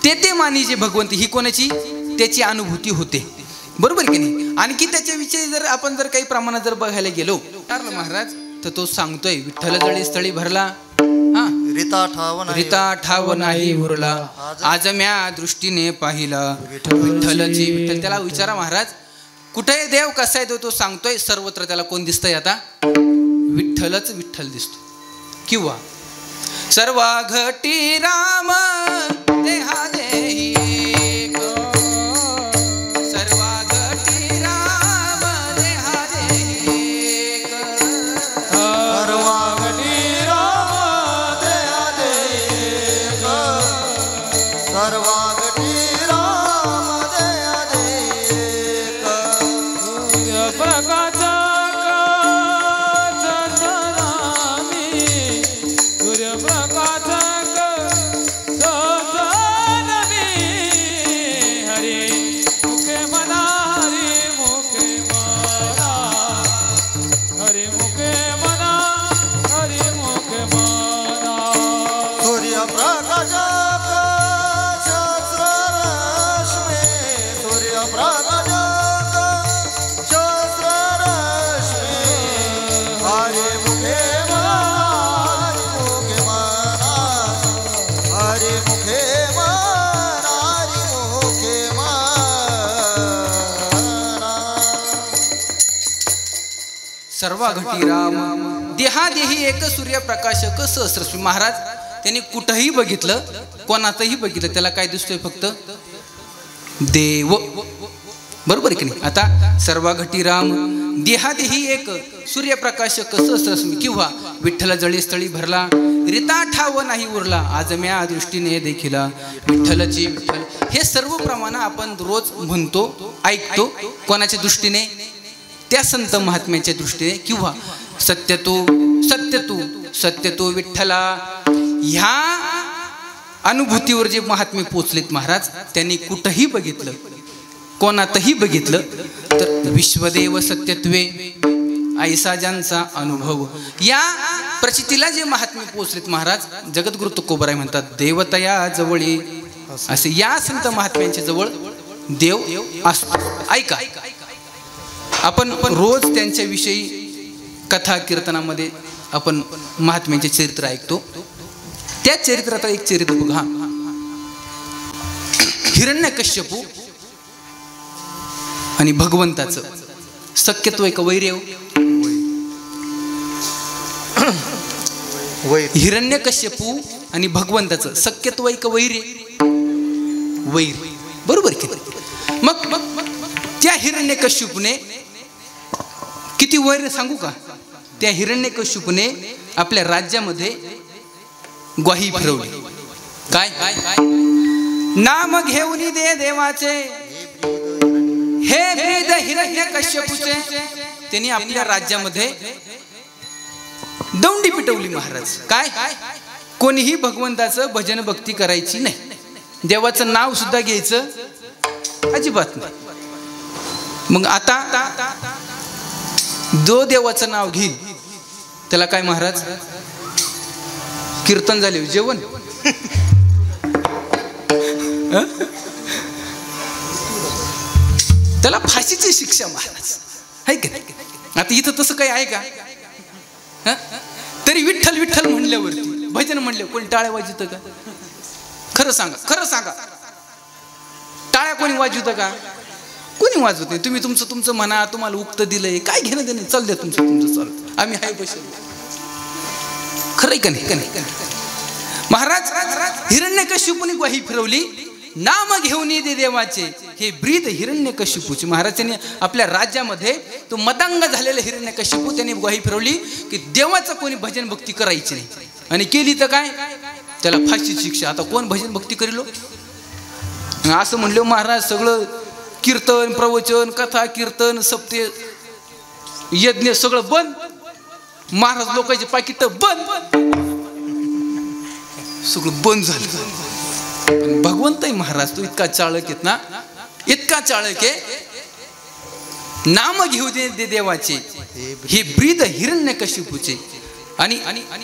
ते ते मानिजे भगवंत ही कोणाची? त्याची अनुभूती होते. बरोबर की नाही? आणखी त्याच्याविषयी जर आपण जर काही प्रमाणात जर बघायला गेलो महाराज तर तो सांगतोय विठ्ठल जळी स्थळी भरला, रीता ठाव नाही उरला, आज म्या दृष्टीने पाहिला विठ्ठलची. विठ्ठल त्याला विचारा महाराज कुठे आहे देव, कसा आहे तो सांगतोय सर्वत्र त्याला कोण दिसतंय? आता विठ्ठलच विठ्ठल दिसतो. किंवा सर्वा घटी राम देहा देही एक, सर्वा घटी राम देहा देही एक, सर्वा घटी सर्वा घटी राम देहा देही एक सूर्यप्रकाशक सहस्रश्री. महाराज त्यांनी कुठंही बघितलं, कोणाचंही बघितलं, त्याला काय दिसतोय? फक्त देव. बरोबर की नाही? आता सर्वा घटी राम देहा देही एक सूर्यप्रकाशक सहस्रश्री. किंवा विठ्ठल जळी स्थळी भरला, रीता ठाव नाही उरला, आज म्या दृष्टीने देखिला विठ्ठलची. विठ्ठल हे सर्व प्रमाण आपण रोज म्हणतो, ऐकतो. कोणाच्या दृष्टीने? त्या संत महात्म्याच्या दृष्टीने. किंवा सत्यतो सत्यतो सत्यतो विठ्ठला ह्या अनुभूतीवर जे महात्मे पोचलेत महाराज, त्यांनी कुठंही बघितलं कोणातही बघितलं तर विश्वदेव सत्यत्वे ऐसा ज्यांचा अनुभव, या प्रचितीला जे महात्मे पोचलेत महाराज जगद्गुरु तुकोबराय म्हणतात देवतया जवळी असे या संत महात्म्यांच्या जवळ देव असतो. ऐका, आपण रोज त्यांच्याविषयी कथा कीर्तनामध्ये आपण महात्म्यांचे चरित्र ऐकतो. त्या चरित्रात एक चरित्र बघा. हिरण्यकश्यपू आणि भगवंताचं सख्यत्व एक वैर्य. हिरण्यकश्यपू आणि भगवंताचं सख्यत्व एक वैर्य. बरोबर की. मग त्या हिरण्यकश्यपूने किती वैर सांगू का. त्या हिरण्यकश्यपूने आपल्या राज्यामध्ये ग्वाही फिरवली. काय नाम घेऊन दे देवाचे हे ब्रीद हिरण्यकश्यपूचे. त्यांनी आपल्या राज्यामध्ये दौंडी पिटवली महाराज. काय कोणीही भगवंताचं भजन भक्ती करायची नाही, देवाचं नाव सुद्धा घ्यायचं अजिबात नाही. मग आता जो देवाचं नाव घेईल त्याला काय महाराज कीर्तन झाले जेवण. त्याला फाशीची शिक्षा महाराज आहे का. आता इथं तसं काही आहे का. तरी विठ्ठल विठ्ठल म्हणल्यावरती भजन म्हणले कोणी टाळ्या वाजवतं का. खरं सांगा टाळ्या कोणी वाजवतं का. कोणी वाजवत नाही. तुम्ही तुमचं म्हणा, तुम्हाला उक्त दिलंय काय घेणं देणं. चाल द्या तुमचं चालत, आम्ही हाय बस. खरंय का नाही. महाराज हिरण्यकश्यपूने ग्वाही फिरवली नाम घेऊन दे देवाचे हे ब्रीद हिरण्यकश्यपूची. महाराजांनी आपल्या राज्यामध्ये तो मदंग झालेला हिरण्यकश्यपू त्यांनी ग्वाही फिरवली की देवाचं कोणी भजन भक्ती करायची नाही, आणि केली तर काय त्याला फाशीची शिक्षा. आता कोण भजन भक्ती करीलो असं म्हणलं महाराज. सगळं कीर्तन प्रवचन कथा कीर्तन सप्ते यज्ञ सगळं बंद. महाराज लोकांची पाकिट बंद, सगळं बंद झालं. भगवंत महाराज तो इतका चाळक आहेत ना, इतका चाळक आहे. नाम घेऊ दे देवाचे हे ब्रीद हिरण्यकश्यपूचे. आणि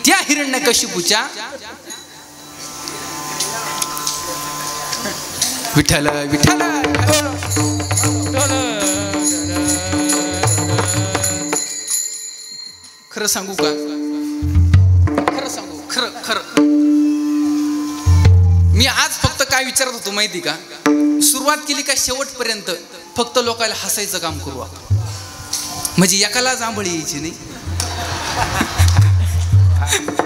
त्या हिरण्यकश्यपूच्या विठ्ठल विठ्ठल खरं सांगू का. खरं मी आज फक्त काय विचारत होतो माहिती का. सुरुवात केली का शेवटपर्यंत फक्त लोकांना हसायचं काम करू आपण, म्हणजे एकाला जांभळी यायची नाही.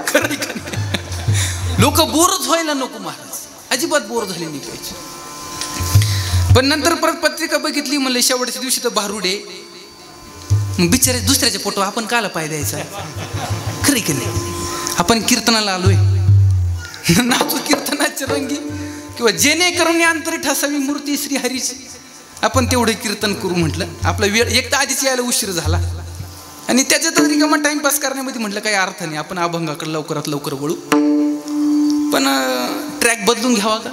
खरं का नाही. लोक बोरच व्हायला नको महाराज, अजिबात बोर झाले नाही पाहिजे. पण नंतर परत पत्रिका बघितली म्हणले शेवटच्या दिवशी तर भारुडे. बिचारे दुसऱ्याच्या फोटो आपण काला पाय द्यायचा. खरं की नाही. आपण कीर्तनाला आलोय, नाचू कीर्तनाच्या रंगी, किंवा जेणेकरून अंतरी ठसावी मूर्ती श्री हरीची. आपण तेवढे कीर्तन करू म्हटलं. आपला वेळ एक तर आधीच यायला उशीर झाला, आणि त्याच्यात रिकामा टाइमपास करण्यामध्ये म्हटलं काही अर्थ नाही. आपण अभंगाकडे लवकरात लवकर वळू, पण ट्रॅक बदलून घ्यावा का.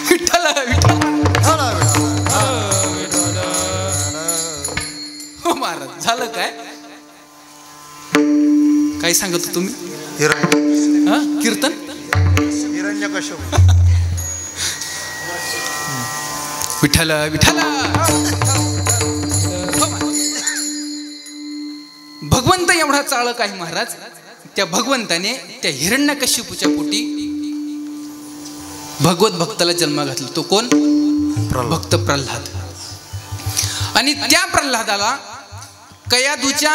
विठ्ठल हो महाराज. झालं काय सांगत तुम्ही. कीर्तन हिरण्यकश्यप विठ्ठल विठ्ठल. भगवंत एवढा चाळक आहे महाराज. त्या भगवंताने त्या हिरण्यकश्यपूच्या पोटी भगवत भक्ताला जन्म घातला. तो कोण. भक्त प्रल्हाद. आणि त्या प्रल्हादाला कयादूच्या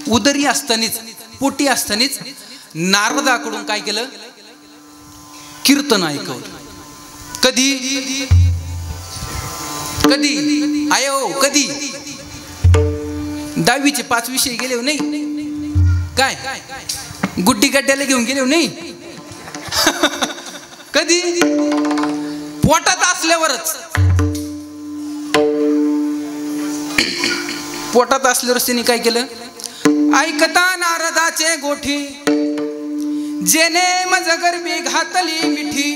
उदरी असतानीच पोटी असतानीच नारदाकडून काय केलं कीर्तन ऐकवलं. कधी आयो कधी 10वीचे 5 विषय गेले नाही काय, गुड्डी गड्ड्याला घेऊन गेले नाही. कधी पोटात असल्यावरच. पोटात असल्यावरच त्यांनी काय केलं. ऐकता नारदाचे गोठी जेने मज गरबी घातली मिठी.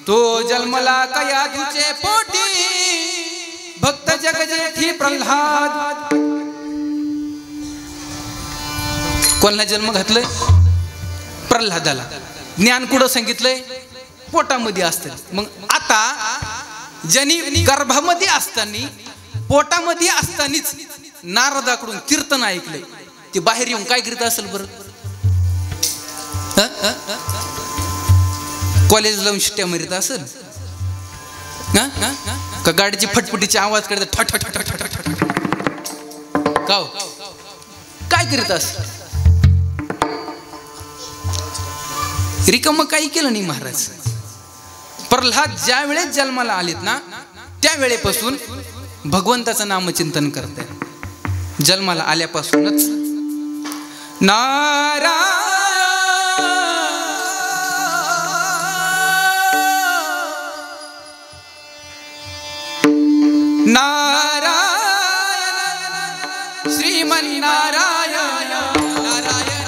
तो जन्मला कया तुझे पोटी भक्त जगजेठी प्रल्हाद. कोणाला जन्म घातलंय? प्रल्हादाला. ज्ञान कुठं सांगितलंय? पोटामध्ये असतं. मग आता ज्यांनी गर्भामध्ये असताना पोटामध्ये असतानाच नारदाकडून कीर्तन ऐकलंय ते बाहेर येऊन काय करीत असेल बरं? कॉलेज लावून शिट्ट्या मारित असेल का गाडीची फटफटीची आवाज करत का काय करीत असेल? रिकामं काही केलं नाही महाराज. प्रल्हाद ज्या वेळेस जन्माला आलेत ना त्या वेळेपासून भगवंताचं नामचिंतन करतात. जन्माला आल्यापासूनच नारायण नारायण श्रीमन्नारायण नारायण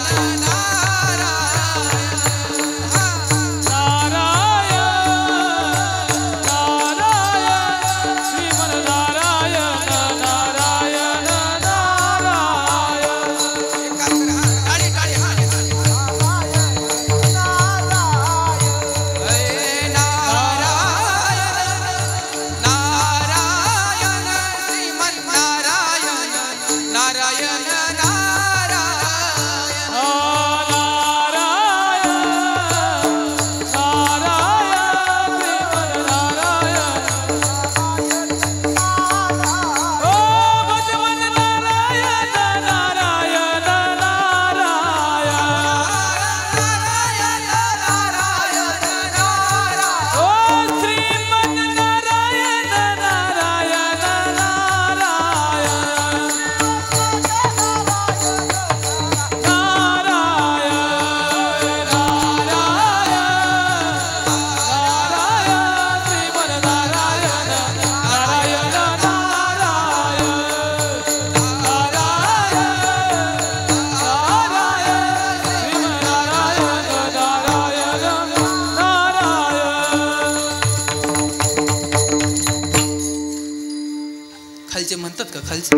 खालचे म्हणतात का? खालचे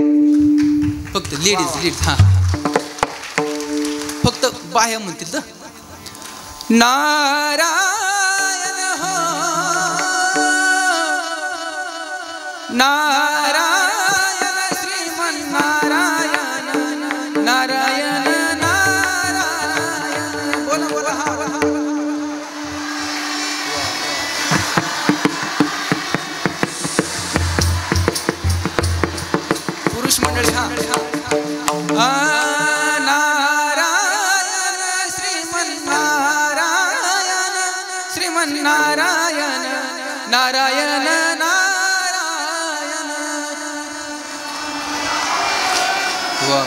फक्त लेडीज हा फक्त बाह्य म्हणतील तर नारायण नारायण श्रीमन्नारायण नारायण नारायण. बोला बोला हा पुरुष मंडळी हा नारायण श्रीमन्नारायण श्रीमन्नारायण नारायण नारायण. वा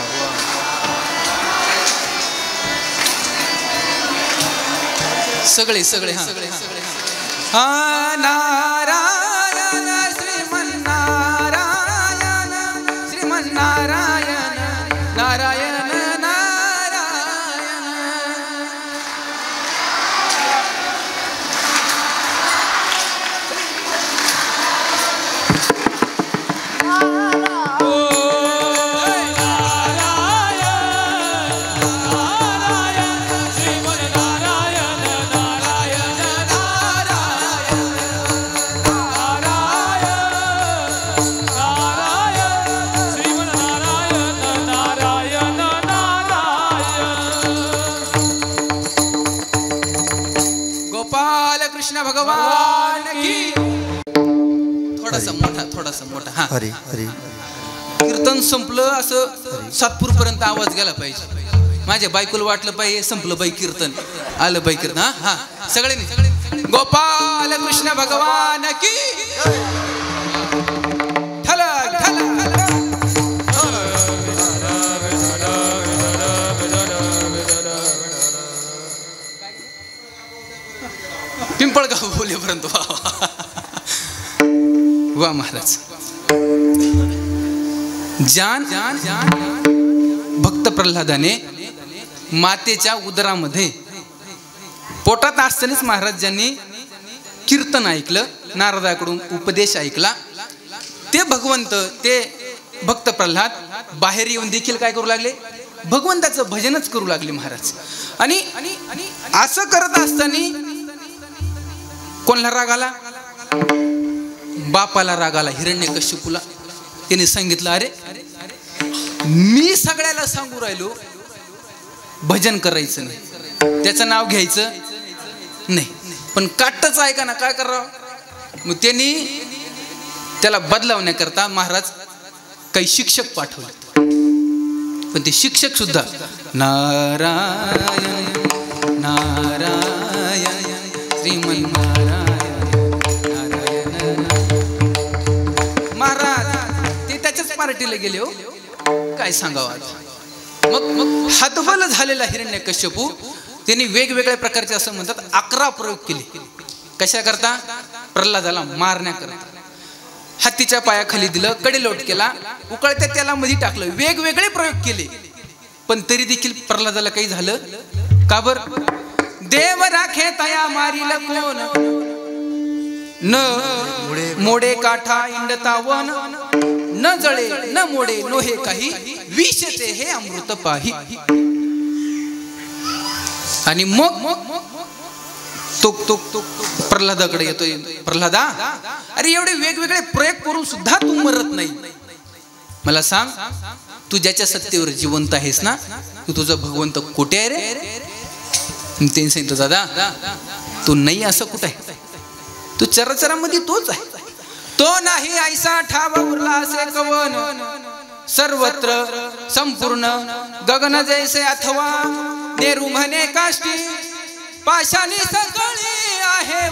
सगळे सगळे हा नारायण श्रीमन्नारायण श्रीमन्नारायण नारायण नारायण. कृष्ण भगवान की. थोडासा मोठा हा हरी हरी. कीर्तन संपलं असं सातपूर पर्यंत आवाज गेला पाहिजे. माझ्या बायकोला वाटलं पाहिजे संपलं बाई कीर्तन आलं बाई कीर्तन. हा हा सगळ्यांनी गोपाल कृष्ण भगवान की. ठलक ठलक पिंपळगाव बोलेपर्यंत वा महाराज. जान भक्त प्रल्हादाने मातेच्या उदरामध्ये पोटात असतानाच महाराजांनी कीर्तन ऐकलं, नारदाकडून उपदेश ऐकला, ते भगवंत, ते भक्त प्रल्हाद बाहेर येऊन देखील काय करू लागले, भगवंताचं भजनच करू लागले महाराज. आणि असं करत असताना कोणाला राग आला, बापाला राग आला, हिरण्यकश्यपूला. त्याने सांगितलं, अरे मी सगळ्याला सांगू राहिलो भजन करायचं नाही, त्याचं नाव घ्यायचं नाही, पण काटच ऐका ना, काय करावं. मग त्यांनी त्याला बदलावण्याकरता महाराज काही शिक्षक पाठवले, पण ते शिक्षक सुद्धा नारायण नारायण श्रीमन नारायण महाराज ते त्याच्याच पार्टीला गेले. हो काय सांगावं. मग हतबल झालेला हिरण्यकश्यपू त्यांनी वेगवेगळ्या प्रकारचे असं म्हणतात 11 प्रयोग केले. कशा करता, प्रल्हादाला मारण्याकरता. हत्तीच्या पायाखाली दिलं, कडेलोट केला, उकळत्या तेलामध्ये टाकलं, वेगवेगळे प्रयोग केले, पण तरी देखील प्रल्हादाला काही झालं का बर. देव राखे तया मारील कोण, न मोडे काठा इंडता वन, न जळे न मोडे नोहे काही, विष ते हे अमृत पाही. आणि मग तो प्रल्हादाकडे येतोय. प्रल्हादा, अरे एवढे वेगवेगळे प्रयोग करून सुद्धा तू मरत नाही, मला सांग तू ज्याच्या सत्तेवर जिवंत आहेस ना, तू तुझा भगवंत कुठे आहे रे. त्यांनी सांगितलं, दादा तू नाही असं कुठे आहे, तू चराचरामध्ये तोच आहे. तो नाही ऐसा ठाव उरला असे कवन, सर्वत्र संपूर्ण गगन जैसे अथवा, नेरू म्हणे काष्टी पाशानी सगळी आहे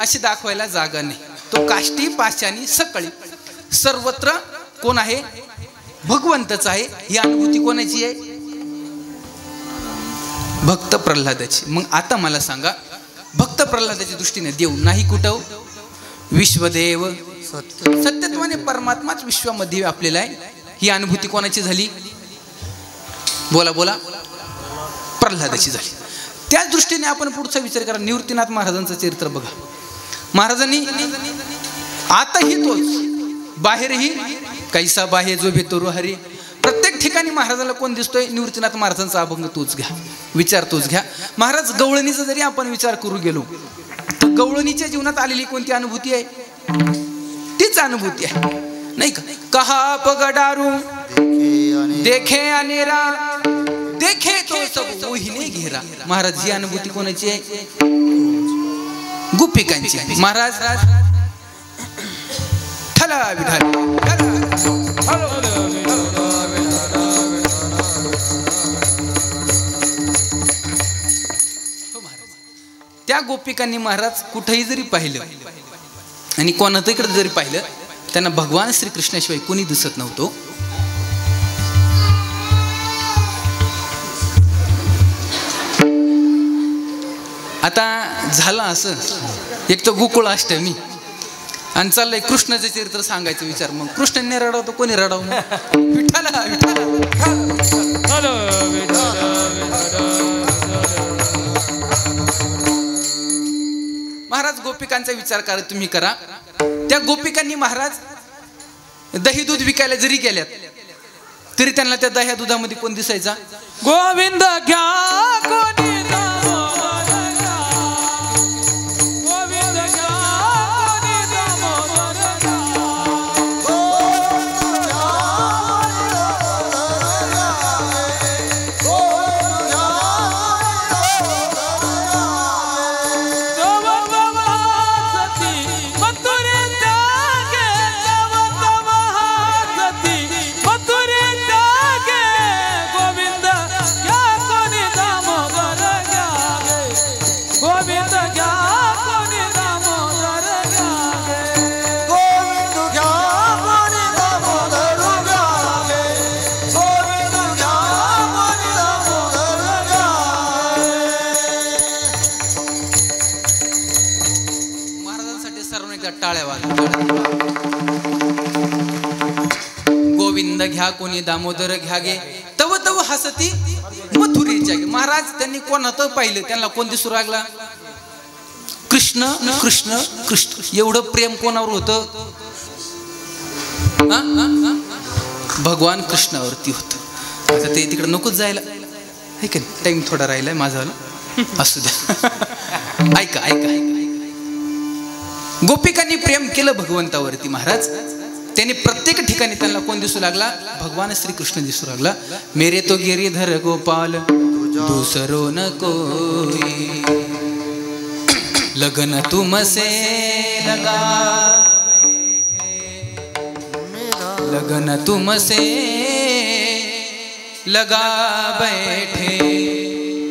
अशी दाखवायला जागा नाही. तो काष्टी पाशानी सकळी, सर्वत्र कोण आहे, भगवंतच आहे. ही अनुभूती कोणाची आहे, भक्त प्रल्हादाची. मग आता मला सांगा, भक्त प्रल्हादाच्या दृष्टीने देव नाही कुठं, विश्वदेव सत्यत्वाने परमात्माच विश्वामध्ये व्यापलेला आहे. ही अनुभूती कोणाची झाली, बोला बोला, प्रल्हादाची झाली. त्याच दृष्टीने आपण पुढचा विचार करा. निवृत्तीनाथ महाराजांचं चरित्र बघा. महाराजांनी आताही तोच, बाहेरही कैसा बाहे जो भेटतो हरी. प्रत्येक ठिकाणी महाराजाला कोण दिसतोय, निवृत्तीनाथ महाराजांचा अभंग तोच घ्या, विचार तोच घ्या. महाराज गवळणीचा जरी आपण विचार करू गेलो तर गवळणीच्या जीवनात आलेली कोणती अनुभूती आहे, तीच अनुभूती आहे नाही का. कहा पगडारू देखे अनेरा, देखे तो सब मोहिने घेरा. महाराज ही अनुभूती कोणाची आहे, गोपिकांची. महाराज ठला विठाल, त्या गोपिकांनी महाराज कुठेही जरी पाहिलं आणि कोणाकडे जरी पाहिलं, त्यांना भगवान श्रीकृष्णाशिवाय कोणी दिसत नव्हतं. आता झालं असं, एक तर गोकुळ अष्टमी आणि चाललंय कृष्णाचं चरित्र सांगायचं विचार. मग कृष्णाने रडावतो, कोणी रडाव, विठाला विठाला. महाराज गोपिकांचा विचार करा, तुम्ही करा. त्या गोपिकांनी महाराज दही दूध विकायला जरी गेल्यात तरी त्यांना त्या दह्या दुधामध्ये कोण दिसायचा, गोविंद घ्या कोणी गोविंद टाळ्या वाजवा. गोविंद घ्या कोणी दामोदर घ्या गे तव तव हसती मथुरेच्या गे. महाराज त्यांनी कोणात पाहिलं त्यांना कोण दिसू लागला? कृष्ण कृष्ण कृष्ण. एवढं प्रेम कोणावर होतं? भगवान कृष्णावरती होतं. आता ते तिकडे नकोच जायला आहे का? टाइम थोडा राहिलाय माझावाला, असू द्या. ऐका ऐका ऐका. गोपिकांनी प्रेम केलं भगवंतावरती महाराज. त्यांनी प्रत्येक ठिकाणी त्यांना कोण दिसू लागला? भगवान श्रीकृष्ण दिसू लागला. मेरे तो गिरीधर गोपाल दूसरो न कोई, लगन तुमसे लगा, लगन तुमसे लगा बैठे,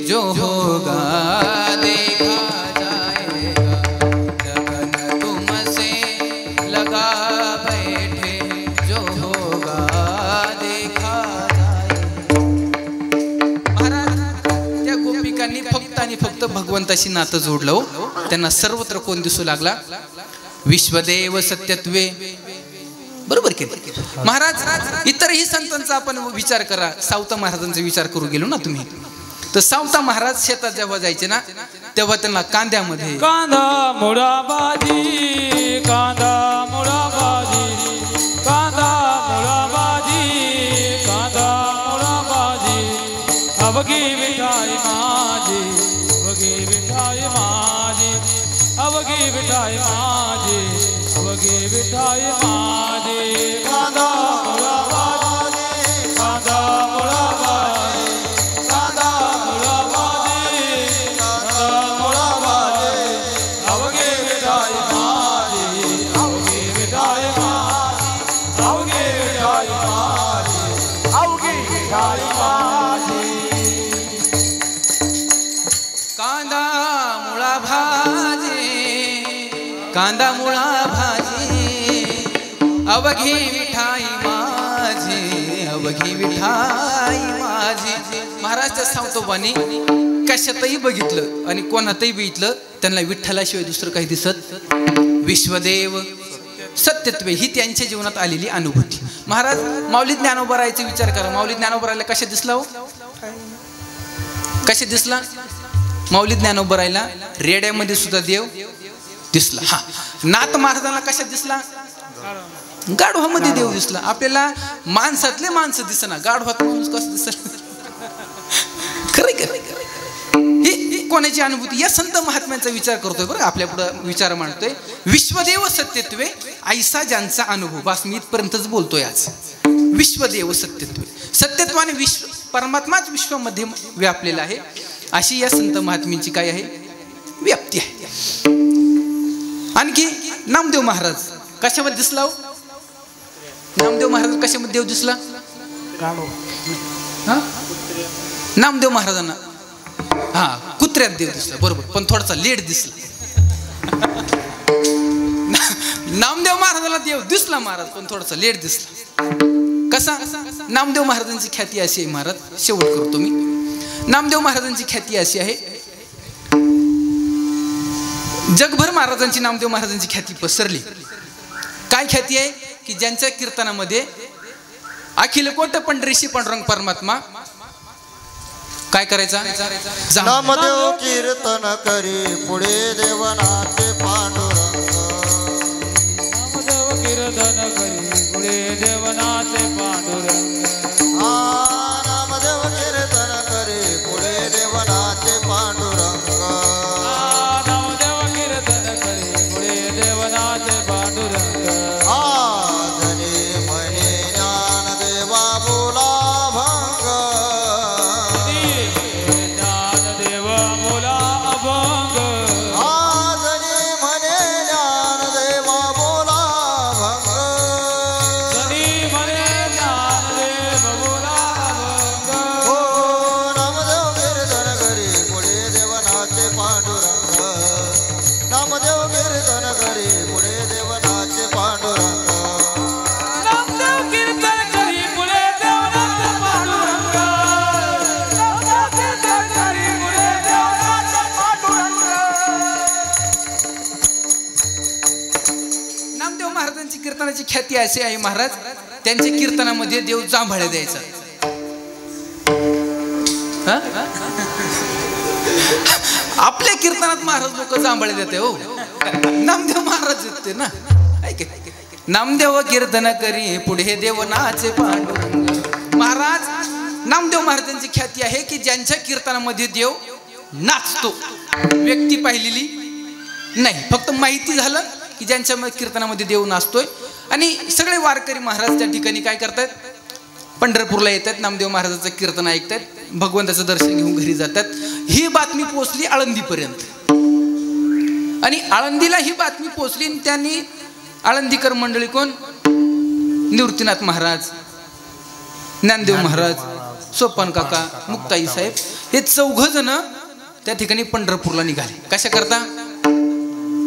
जो होगा देखा जाएगा. लगन तुमसे लगा बैठे, जो होगा देखा जाएगा. महाराज त्या गोपिकांनी फक्त आणि फक्त भगवंताशी नातं जोडलं हो. त्यांना सर्वत्र कोण दिसू लागला? विश्वदेव सत्यत्वे. बरोबर केलं महाराज. इतरही संतांचा आपण विचार करा. सावता महाराजांचा विचार करू गेलो ना तुम्ही, तर सावता महाराज शेतात जेव्हा जायचे ना तेव्हा त्यांना कांद्यामध्ये कांदा मुळा भाजी, कांदा मुळा भाजी, कांदा मुळा भाजी, कांदा मुळा भाजी. अवघी विठाई माझी, अवघी विठाई माझी, अवघी विठाई माझी, अवघी विठाई माझी. कांदा मुळा भाजी, कांदा मुळा भाजी, कांदा मुळा भाजी, कांदा मुळा भाजी. अवघी विठाई माझी, अवघी विठाई माझी, अवघी विठाई माझी, अवघी विठाई माझी. कांदा मुळा भाजी, कांदा मुळा भाजी, अवघी विठाई माझी, अवघी विठाई माझी. महाराजच्या सावतोबानी कशातही बघितलं आणि कोणातही बघितलं त्यांना विठ्ठलाशिवाय दुसरं काही दिसत. विश्वदेव सत्यत्वे ही त्यांच्या जीवनात आलेली अनुभूती. महाराज माऊली ज्ञानोबरायचा विचार करा. माऊली ज्ञानोबरायला कशा दिसला हो? कशा दिसला माऊली ज्ञानोबरायला? रेड्यामध्ये सुद्धा देव दिसला. हा, नाथ महाराजांना कशात दिसला? गाढवामध्ये देव दिसला. आपल्याला माणसातले माणसं दिसना, गाढवात माणूस कसं दिसत? खरंय खरंय. ही कोणाची अनुभूती? या संत महात्म्यांचा विचार करतोय बरं, आपल्या पुढं विचार मांडतोय. विश्वदेव सत्यत्वे ऐसा ज्यांचा अनुभव. बस मी इथपर्यंतच बोलतोय आज. विश्वदेव सत्यत्वे, सत्यत्वाने विश्व परमात्माच विश्वामध्ये व्यापलेला आहे, अशी या संत महात्म्यांची काय आहे? व्याप्ती आहे. आणखी नामदेव महाराज कशामध्ये दिसला हो? नामदेव महाराज कशामध्ये देव दिसला? नामदेव महाराजांना हा कुत्र्यात देव दिसला. बरोबर, पण थोडासा लेट दिसला. नामदेव महाराजाला देव दिसला महाराज, पण थोडासा लेट दिसला. कसा? नामदेव महाराजांची ख्याती अशी आहे महाराज, शेवट करतो मी. नामदेव महाराजांची ख्याती अशी आहे, जगभर महाराजांची नामदेव महाराजांची ख्याती पसरली. काय ख्याती आहे? की ज्यांच्या कीर्तनामध्ये अखिल कोट पंढरीशी पांडुरंग परमात्मा काय करायचा? नामदेव कीर्तन करी पुढे देवनाचे पांडुरंग. नामदेव कीर्तन करी पुढे देवनाचे पांडुरंग. नामदेव कीर्तन करी पुढे देवनाचे पांडुरंग. नामदेव कीर्तन करी पुढे देवनाचे पांडुरंग. आजनी म्हणे ज्ञानदेवा बोला भंग. ज्ञानदेव बोला अभंग. आजनी म्हणे ज्ञानदेवा बोला भंग. जनी म्हणे ज्ञानदेव बोला कीर्तनाची ख्याती अशी आहे महाराज, त्यांच्या कीर्तनामध्ये देव जांभळ्या द्यायचा. आपल्या कीर्तनात महाराज लोक जांभळे देते हो. नामदेव महाराज देते ना. नामदेव कीर्तन करी पुढे देव नाचे पांडुरंग. महाराज नामदेव महाराजांची ख्याती आहे की ज्यांच्या कीर्तनामध्ये देव नाचतो. व्यक्ती पाहिलेली नाही, फक्त माहिती झालं की ज्यांच्या कीर्तनामध्ये देव नाचतोय. आणि सगळे वारकरी महाराज त्या ठिकाणी काय करतात, पंढरपूरला येतात, नामदेव महाराजांचं कीर्तन ऐकतात, भगवंताचं दर्शन घेऊन घरी जातात. ही बातमी पोहोचली आळंदीपर्यंत. आणि आळंदीला ही बातमी पोहोचली. त्यांनी आळंदीकर मंडळी कोण, निवृत्तीनाथ महाराज, ज्ञानदेव महाराज, सोपान काका, मुक्ताई साहेब, हे 4 जण त्या ठिकाणी पंढरपूरला निघाले. कशा करता,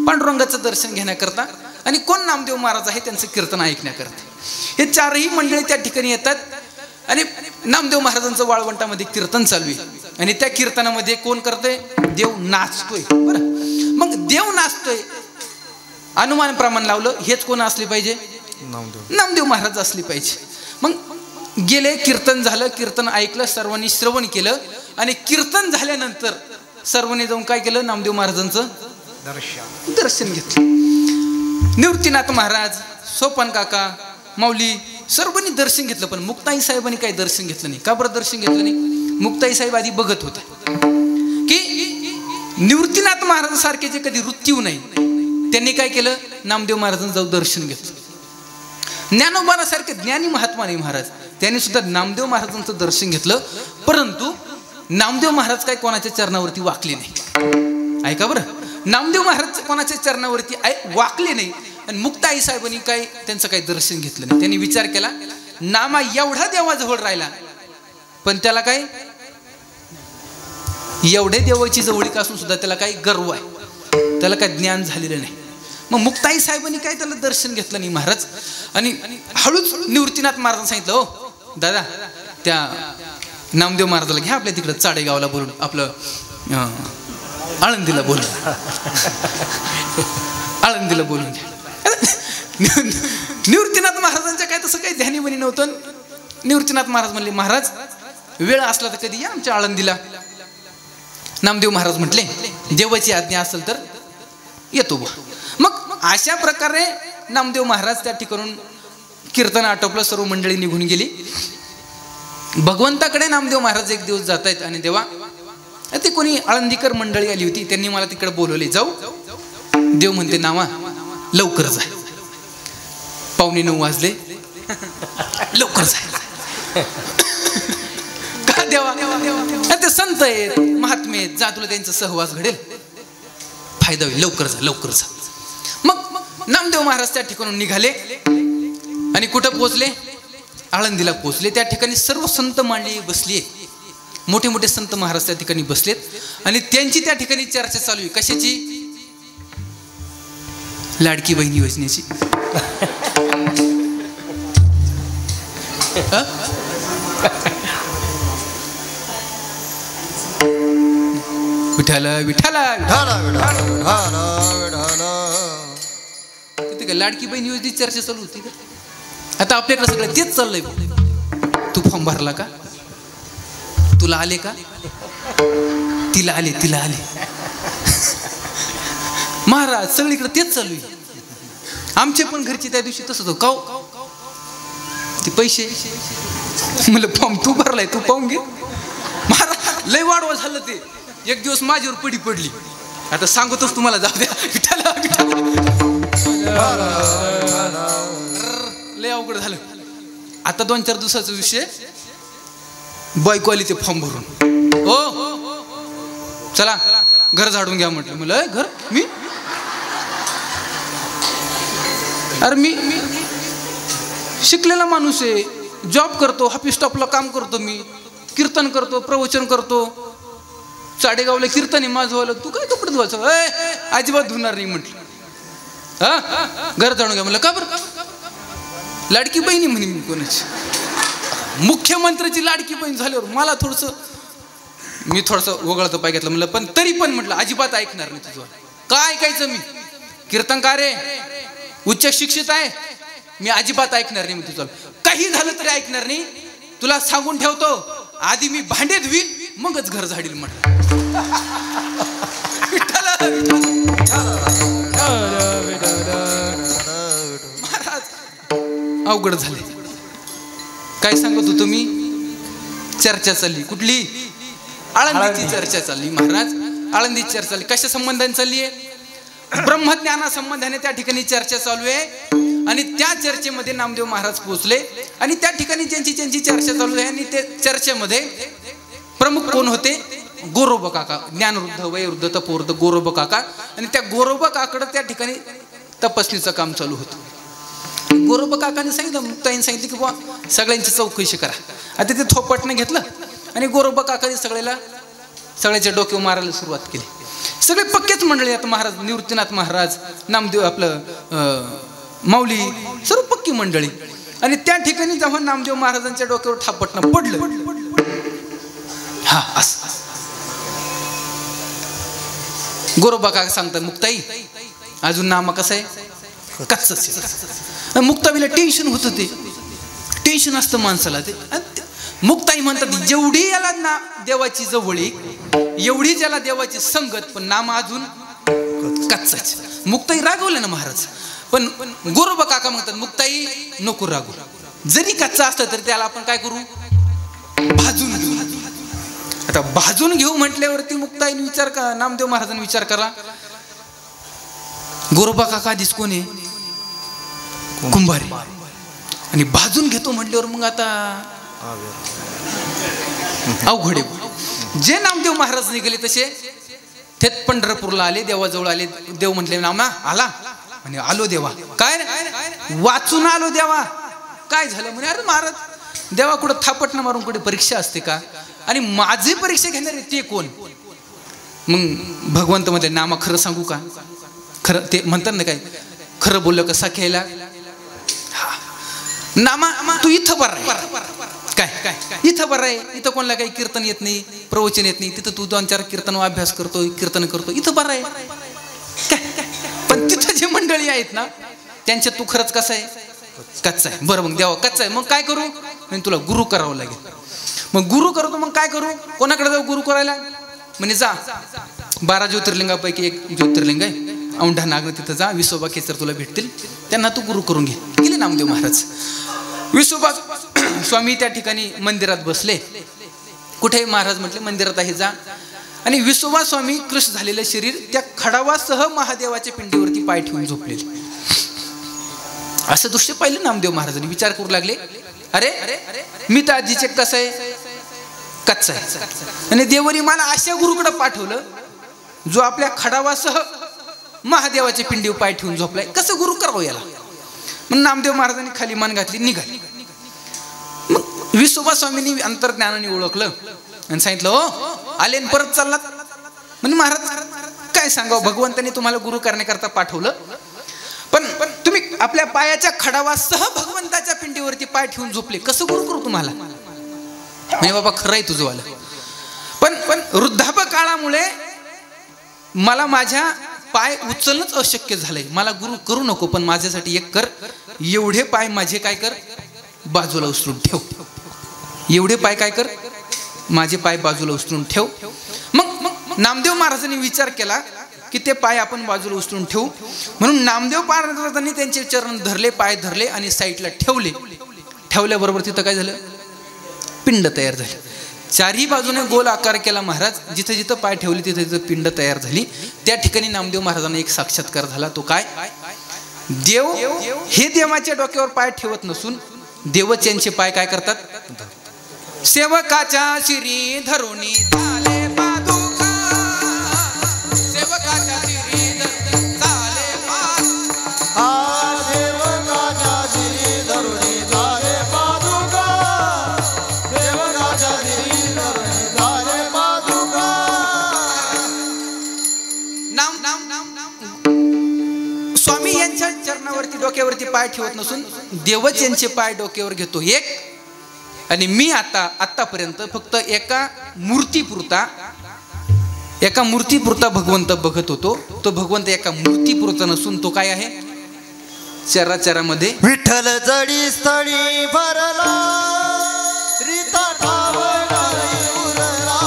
पांडुरंगाचं दर्शन घेण्याकरता आणि कोण नामदेव महाराज आहे त्यांचं कीर्तन ऐकण्याकरता. हे 4ही मंडळी त्या ठिकाणी येतात. आणि नामदेव महाराजांचं वाळवंटामध्ये कीर्तन चालू आहे. आणि त्या कीर्तनामध्ये कोण करतोय, देव नाचतोय. बरं, मग देव नाचतोय, अनुमान प्रमाण लावलं, हेच कोण असले पाहिजे, नामदेव महाराज असले पाहिजे. मग गेले, कीर्तन झालं, कीर्तन ऐकलं, सर्वांनी श्रवण केलं. आणि कीर्तन झाल्यानंतर सर्वांनी जाऊन काय केलं, नामदेव महाराजांचं दर्शन घेतलं. निवृत्तीनाथ महाराज, सोपान काका, माऊली सर्वांनी दर्शन घेतलं. पण मुक्ताई साहेबांनी काही दर्शन घेतलं नाही. का बरं दर्शन घेतलं नाही, मुक्ताई साहेब आधी बघत होते की निवृत्तीनाथ महाराजांसारखे जे कधी मृत्यू नाही, त्यांनी काय केलं, नामदेव महाराजांचं जाऊन दर्शन घेतलं. ज्ञानोबासारखे ज्ञानी महात्मा नाही महाराज, त्यांनी सुद्धा नामदेव महाराजांचं दर्शन घेतलं. परंतु नामदेव महाराज काय कोणाच्या चरणावरती वाकले नाही. ऐका बरं, नामदेव महाराज कोणाच्या चरणावरती वाकले नाही. आणि मुक्ताई साहेबांनी काय त्यांचं काही दर्शन घेतलं नाही. त्यांनी विचार केला, नामा एवढा देवाजवळ राहिला, पण त्याला काय, एवढे देवाची जवळीक असून सुद्धा त्याला काही गर्व आहे, त्याला काय ज्ञान झालेलं नाही. मग मुक्ताई साहेबांनी काय त्याला दर्शन घेतलं नाही महाराज. आणि हळूच निवृत्तीनाथ महाराजांनी सांगितलं, हो दादा, त्या नामदेव महाराजाला घ्या आपल्या तिकडं चाडेगावला बोलून, आपलं आळंदीला बोलून, आळंदीला बोलून घ्या. निवृत्तीनाथ महाराजांच्या काय तसं काही ध्यानी बनी नव्हतं. निवृत्तीनाथ महाराज म्हणले, महाराज वेळ असला तर कधी या आमच्या आळंदीला. नामदेव महाराज म्हटले, देवाची आज्ञा असेल तर येतो बा. मग अशा प्रकारे नामदेव महाराज त्या ठिकाणून कीर्तन आटोपलं, सर्व मंडळी निघून गेली. भगवंताकडे नामदेव महाराज एक दिवस जात आहेत. आणि तेव्हा ते कोणी आळंदीकर मंडळी आली होती, त्यांनी मला तिकडे बोलवले, जाऊ. देव म्हणते, नामा लवकर जा, 8:45 वाजले, लवकर जा. का देवा, ते संत आहेत, महात्मे आहेत, जा, तुला त्यांचा सहवास घडेल, फायदा होईल, लवकर जा, लवकर जा. मग नामदेव महाराज त्या ठिकाणून निघाले. आणि कुठं पोहोचले, आळंदीला पोहोचले. त्या ठिकाणी सर्व संत मंडळी बसली, मोठे मोठे संत महाराज त्या ठिकाणी बसलेत. आणि त्यांची त्या ठिकाणी चर्चा चालू आहे. कशाची, लाडकी बहीण योजनेची. विठाला विठाला तिथे काय लाडकी बहीण योजनेची चर्चा चालू होती का. आता आपल्याकडे सगळं तेच चाललंय. तू फॉर्म भरला का, तुला आले का, तिला आले, तिला आले. महाराज सगळीकडे तेच चालू आहे. आमचे पण घरचे त्या दिवशी तसंच हो, काव ते पैसे मला फॉर्म तू भरलाय, तू पाहून घे. महाराज लय वाढवा झालं ते. एक दिवस माझ्यावर पडी पडली. आता सांगतोच तुम्हाला, जाऊ द्या. लय अवघड झालं. आता 2-4 दिवसाचा विषय, बायको आली ते फॉर्म भरून. हो चला घर झाडून घ्या म्हटलं. मला घर, मी अरे मी शिकलेला माणूस आहे, जॉब करतो, ऑफिस स्टॉपला काम करतो, मी कीर्तन करतो, प्रवचन करतो, चाडेगावला कीर्तन आहे माझं वालं, तू काय कपडे धुवायचं, अजिबात धुणार नाही म्हटलं. हा घर जाणून घ्या म्हणलं. का बरं, लाडकी बहिणी म्हणे मी कोणाची, मुख्यमंत्र्याची लाडकी बहीण झाल्यावर मला मी थोडंसं वगळतं पाय घेतलं म्हणलं. पण तरी पण म्हटलं अजिबात ऐकणार नाही तुझं. काय ऐकायचं, मी कीर्तनकार आहे, उच्च शिक्षित आहे, मी अजिबात ऐकणार नाही. मी तुझं काही झालं तरी ऐकणार नाही. तुला सांगून ठेवतो, आधी मी भांडे धुवीन मगच घर झाडील म्हटलं. महाराज अवघड झाले. काय सांगत होतो मी? चर्चा चालली. कुठली? आळंदीची चर्चा चालली. महाराज आळंदीची चर्चा चालली. कशा संबंधाने चालली आहे? ब्रह्मज्ञाना संबंधाने त्या ठिकाणी चर्चा चालू आहे. आणि त्या चर्चेमध्ये नामदेव महाराज पोहोचले. आणि त्या ठिकाणी ज्यांची चर्चा चालू आहे आणि त्या चर्चेमध्ये प्रमुख कोण होते? गोरोबा काका. ज्ञानवृद्ध, वयोवृद्ध, तपोवृद्ध गोरोबा काका. आणि त्या गोरोबा काकडं त्या ठिकाणी तपासणीचं काम चालू होतं. गोरोबा काकाने सांगितलं, मुक्ताईने सांगितलं की बुवा सगळ्यांची चौकशी करा. आता ते थोपटने घेतलं आणि गोरोबा काकाने सगळ्याच्या डोक्यावर मारायला सुरुवात केली. सगळे पक्केच मंडळी आहेत. महाराज निवृत्तीनाथ महाराज, नामदेव, आपलं माऊली, सर्व पक्की मंडळी. आणि त्या ठिकाणी जेव्हा नामदेव महाराजांच्या डोक्यावर थापटणं पडलं, हा असं गोरोबा काका सांगतात, मुक्ताई अजून नामा कसं आहे? कच्च. मुक्ताईला टेन्शन होत. ते टेन्शन असतं माणसाला. ते मुक्ताई म्हणतात, जेवढी याला ना देवाची जवळी, एवढी ज्याला देवाची संगत, पण नाम अजून कच्चाच. मुक्ताई रागवलं ना महाराज. पण गोरोबा काका म्हणतात, मुक्ताई नको रागू. जरी कच्चा असतं तरी त्याला आपण काय करू? भाजून घेऊ. आता भाजून घेऊ म्हटल्यावरती मुक्ताईने विचार करा, नामदेव महाराजांनी विचार करा, गोरोबा काका आधीच कोण आहे? कुंभारी. आणि भाजून घेतो म्हटल्यावर मग आता अवघड आहे. जे नामदेव महाराज निघाले तसे थेट पंढरपूरला आले, देवाजवळ आले. देव म्हटले, नामना आला? आणि आलो देवा. काय वाचून आलो देवा. काय झालं? म्हणे, अरे महाराज, देवा कुठं थापटणं मारून कुठे परीक्षा असते का? आणि माझी परीक्षा घेणारे ते कोण? मग भगवंत म्हटले, नामा खरं सांगू का? खरं ते म्हणतात ना, काय खरं बोललं कसा घ्यायला? नामा तू इथं बरं आहे. काय इथं बरं आहे? इथं कोणाला काही कीर्तन येत नाही, प्रवचन येत नाही. तिथं तू 2-4 कीर्तन अभ्यास करतो, कीर्तन करतो. इथं बरं आहे. पण तिथं जे मंडळी आहेत ना, त्यांच्यात तू खरंच कसा आहे? कच्चा आहे. बरं, मग देवा कच्चा आहे, मग काय करू? तुला गुरु करावं लागेल. मग गुरु करतो, मग काय करू? कोणाकडे जाऊ गुरु करायला? म्हणजे जा, 12 ज्योतिर्लिंगापैकी एक ज्योतिर्लिंग आहे औंढा नागनाथ, तिथं जा. विसोबा केसर तुला भेटतील, त्यांना तू गुरु करून घे. गेले नामदेव महाराज. विसोबा स्वामी त्या ठिकाणी मंदिरात बसले. कुठे? महाराज म्हटले मंदिरात आहे, जा. आणि विसोबा स्वामी कृश झालेलं शरीर त्या खडावासह महादेवाच्या पिंडीवरती पाय ठेवून झोपलेले. असं दृश्य पाहिलं नामदेव महाराजांनी. विचार करू लागले, अरे मी तर आधीचे कसं आहे? कच्चा आहे. आणि देवानी मला अशा गुरुकडे पाठवलं जो आपल्या खडावासह महादेवाच्या पिंडीवर पाय ठेवून झोपलाय. कसं गुरु करावं याला? मग नामदेव महाराजांनी खाली मान घातली, निघाली. मग विसोबा स्वामींनी अंतर्ज्ञानाने ओळखलं आणि सांगितलं, हो आले परत चाललात. म्हणजे महाराज काय सांगावं, भगवंतांनी तुम्हाला गुरु करण्याकरता पाठवलं, पण तुम्ही आपल्या पायाच्या खडावासह भगवंताच्या पिंडीवरती पाय ठेवून झोपले. कसं गुरु करू तुम्हाला? म्हणजे बाबा खरं आहे तुझं वालं, पण वृद्धापकाळामुळे काळामुळे मला माझ्या पाय उचलणंच अशक्य झालंय. मला गुरु करू नको, पण माझ्यासाठी एक कर. एवढे पाय माझे काय कर, बाजूला उचलून ठेव. एवढे पाय काय कर, माझे पाय बाजूला उचलून ठेव. मग नामदेव महाराजांनी विचार केला की ते पाय आपण बाजूला उचलून ठेवू. म्हणून नामदेव महाराजांनी त्यांचे चरण धरले, पाय धरले आणि साईडला ठेवले. ठेवल्याबरोबर तिथं काय झालं, पिंड तयार झाली. चारही बाजूने गोल आकार केला महाराज. जिथं जिथं पाय ठेवले तिथं तिथं पिंड तयार झाली. त्या ठिकाणी नामदेव महाराजांना एक साक्षात्कार झाला. तो काय, देव हे देवाच्या डोक्यावर पाय ठेवत नसून देवच यांचे पाय काय करतात, सेवकाच्या शिरी धरुणी झाले पादुका. सेवकाच्या शिरी झाले पादुका. सेवकाच्या शिरी धरुणी झाले पादुका. सेवकाच्या शिरी धरुणी झाले पादुका. स्वामी यांच्या चरणावरती डोक्यावरती पाय ठेवत नसून देवच यांचे पाय डोक्यावर घेतो एक. आणि मी आतापर्यंत फक्त एका मूर्तीपुरता भगवंत बघत होतो. तो भगवंत एका मूर्तीपुरता नसून तो काय आहे, चराचरामध्ये विठ्ठल जडी स्थळी भरला रीता ठावणारी उरला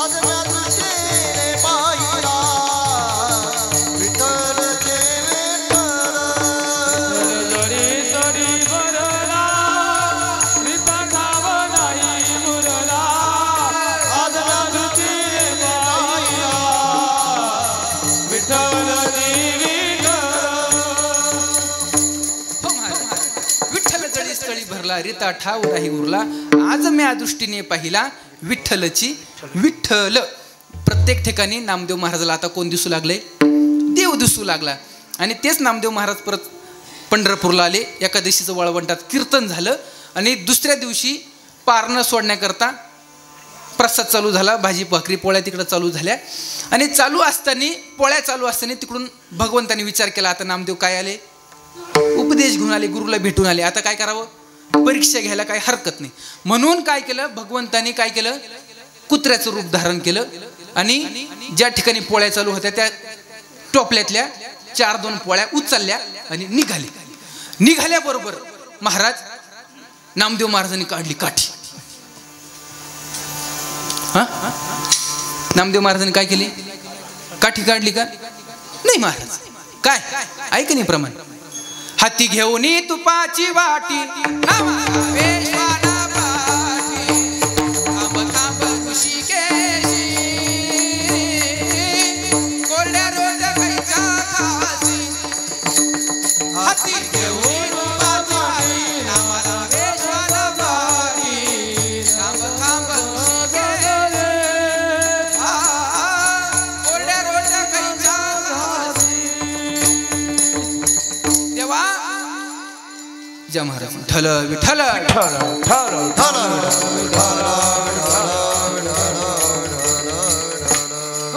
आजम्या दृष्टीने पाहिला विठ्ठल ते विठ्ठल जडी जडी भरला रीता ठाव नाही मुरला आजम्या दृष्टीने पाहिला विठ्ठल विठ्ठल जडी स्थळी भरला रीता ठाव नाही उरला आज म्या दृष्टीने पाहिला विठ्ठलची विठ्ठल. प्रत्येक ठिकाणी नामदेव महाराजाला आता कोण दिसू लागले? देव दिसू लागला. आणि तेच नामदेव महाराज परत पंढरपूरला आले. एकादशीचं वाळवंटात कीर्तन झालं आणि दुसऱ्या दिवशी पारणं सोडण्याकरता प्रसाद चालू झाला. भाजी भाकरी पोळ्या तिकडं चालू झाल्या आणि पोळ्या चालू असताना तिकडून भगवंतांनी विचार केला, आता नामदेव काय आले? उपदेश घेऊन आले, गुरुला भेटून आले. आता काय करावं? परीक्षा घ्यायला काही हरकत नाही. म्हणून काय केलं भगवंतांनी? काय केलं? कुत्र्याचं रूप धारण केलं आणि ज्या ठिकाणी पोळ्या चालू होत्या त्या टोपल्यातल्या 4-2 पोळ्या उचलल्या आणि निघाल्याबरोबर महाराज नामदेव महाराजांनी काढली काठी. नामदेव महाराजांनी काय केली? काठी काढली का? नाही महाराज. काय ऐक नाही प्रमाण. हाती घेऊन तुपाची वाटी कोरड्या रोज खायचा खासी हाती घेऊन तुपाची कोरड्या रोज खायचा देवा जय महाराज. विठ्ठल विठ्ठल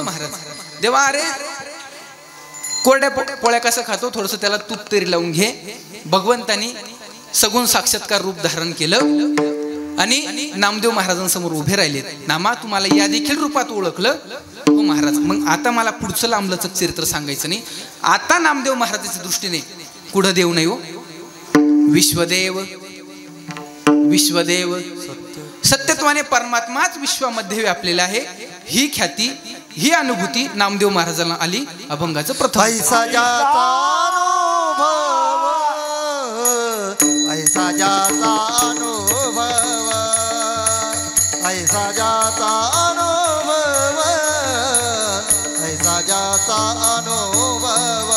महाराज देवा. अरे कोरड्या पोळ्या कसं खातो? थोडस त्याला तूप तरी लावून घे. भगवंतानी सगुण साक्षात्कार रूप धारण केलं आणि नामदेव महाराजांसमोर उभे राहिले. नामा तुम्हाला या देखील रूपात ओळखलं हो महाराज. मग आता मला पुढचं लांबलचक चरित्र सांगायचं नाही. आता नामदेव महाराजाच्या दृष्टीने कुठं देव नाही हो. विश्वदेव विश्वदेव सत्यत्वाने परमात्माच विश्वामध्ये व्यापलेला आहे. ही ख्याती ही अनुभूती नामदेव महाराजांना आली अभंगाचं प्रथम. ऐसा जाता अनुभव ऐसा जाता अनुभव ऐसा जाता अनुभव ऐसा जाता अनुभव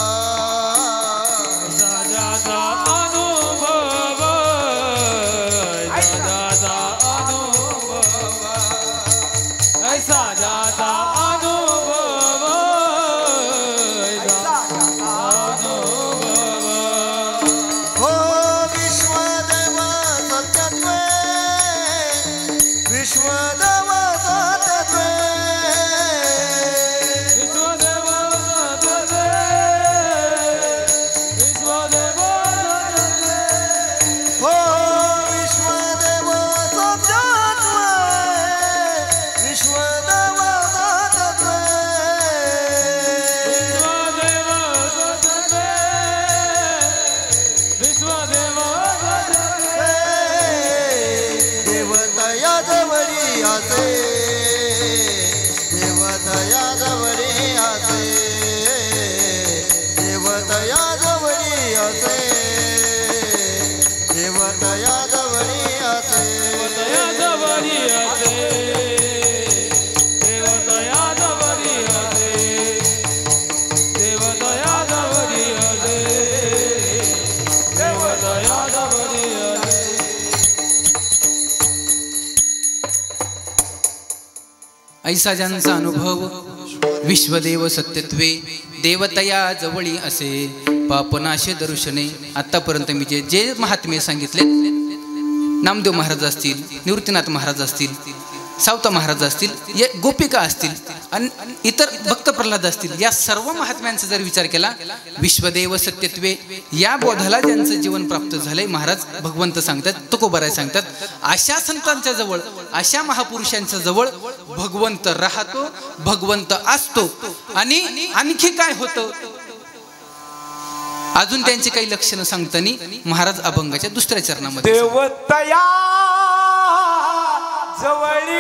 ऐसा ज्यांचा अनुभव विश्वदेव सत्यत्वे देवतया जवळी असे पापनाशे दर्शने. आतापर्यंत मी जे महात्म्य सांगितले नामदेव महाराज असतील, निवृत्तीनाथ महाराज असतील, सावता महाराज असतील, या गोपिका असतील आणि इतर भक्त प्रल्हाद असतील, या सर्व महात्म्यांचा जर विचार केला विश्वदेव सत्यत्वे या बोधाला ज्यांचं जीवन प्राप्त झालंय महाराज भगवंत सांगतात, तुकोबाराय सांगतात, अशा संतांच्या जवळ अशा महापुरुषांच्या जवळ भगवंत राहतो, भगवंत असतो. आणि आणखी काय होतं अजून त्यांची काही लक्षणं सांगताना महाराज अभंगाच्या दुसऱ्या चरणामध्ये देवतया जवळी